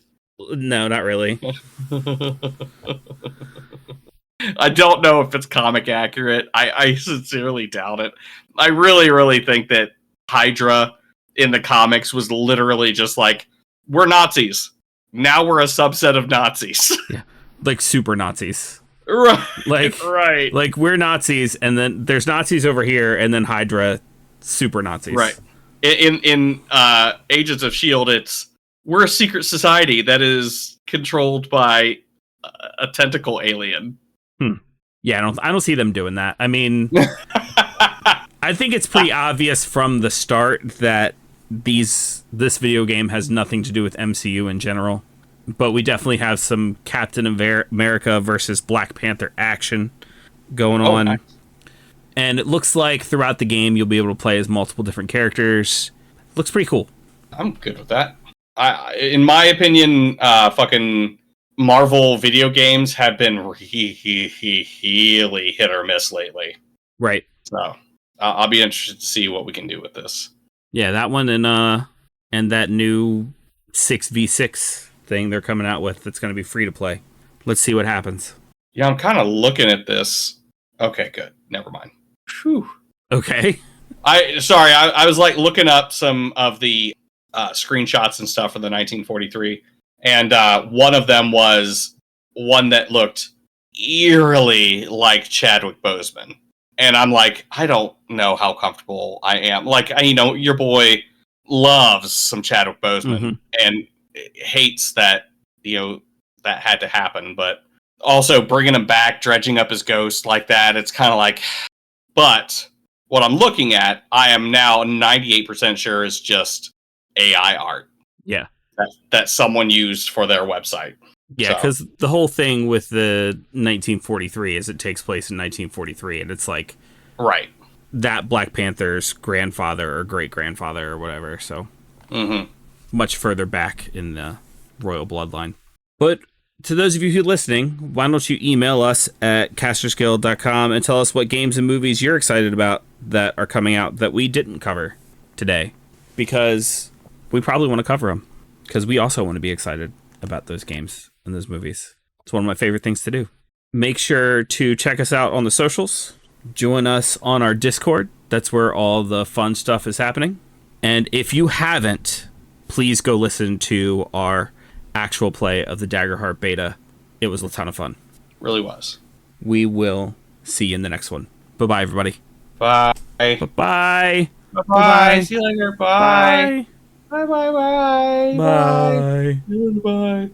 B: No, not really.
C: I don't know if it's comic accurate. I sincerely doubt it. I really, really think that Hydra in the comics was literally just like, we're Nazis. Now we're a subset of Nazis.
B: Yeah. Like super Nazis.
C: Right.
B: Right. Like we're Nazis, and then there's Nazis over here, and then Hydra, super Nazis.
C: Right. In Agents of S.H.I.E.L.D., it's we're a secret society that is controlled by a tentacle alien.
B: Yeah, I don't see them doing that. I mean, I think it's pretty obvious from the start that this video game has nothing to do with MCU in general. But we definitely have some Captain America versus Black Panther action going on.
C: Nice.
B: And it looks like throughout the game you'll be able to play as multiple different characters. Looks pretty cool.
C: I'm good with that. In my opinion, fucking Marvel video games have been really hit or miss lately.
B: Right.
C: So I'll be interested to see what we can do with this.
B: Yeah, that one and that new 6v6 thing they're coming out with that's going to be free to play. Let's see what happens.
C: Yeah, I'm kind of looking at this. Okay, good. Never mind. Whew.
B: Okay.
C: I was like looking up some of the screenshots and stuff for the 1943, and one of them was one that looked eerily like Chadwick Boseman. And I'm like, I don't know how comfortable I am. Like, your boy loves some Chadwick Boseman and hates that, that had to happen. But also bringing him back, dredging up his ghost like that, it's kind of like... But what I'm looking at, I am now 98% sure is just AI art.
B: Yeah.
C: That someone used for their website.
B: Yeah, because the whole thing with the 1943 is it takes place in 1943, and it's like
C: right
B: that Black Panther's grandfather or great-grandfather or whatever, so much further back in the royal bloodline. But to those of you who are listening, why don't you email us at castersguild.com and tell us what games and movies you're excited about that are coming out that we didn't cover today, because we probably want to cover them, because we also want to be excited about those games and those movies. It's one of my favorite things to do. Make sure to check us out on the socials. Join us on our Discord. That's where all the fun stuff is happening. And if you haven't, please go listen to our actual play of the Daggerheart beta. It was a ton of fun.
C: Really was.
B: We will see you in the next one. Bye-bye, everybody.
C: Bye.
B: Bye-bye.
C: Bye-bye. See you later. Bye.
B: Bye.
C: Bye. Bye. Bye.
B: Bye.
C: Bye. Bye.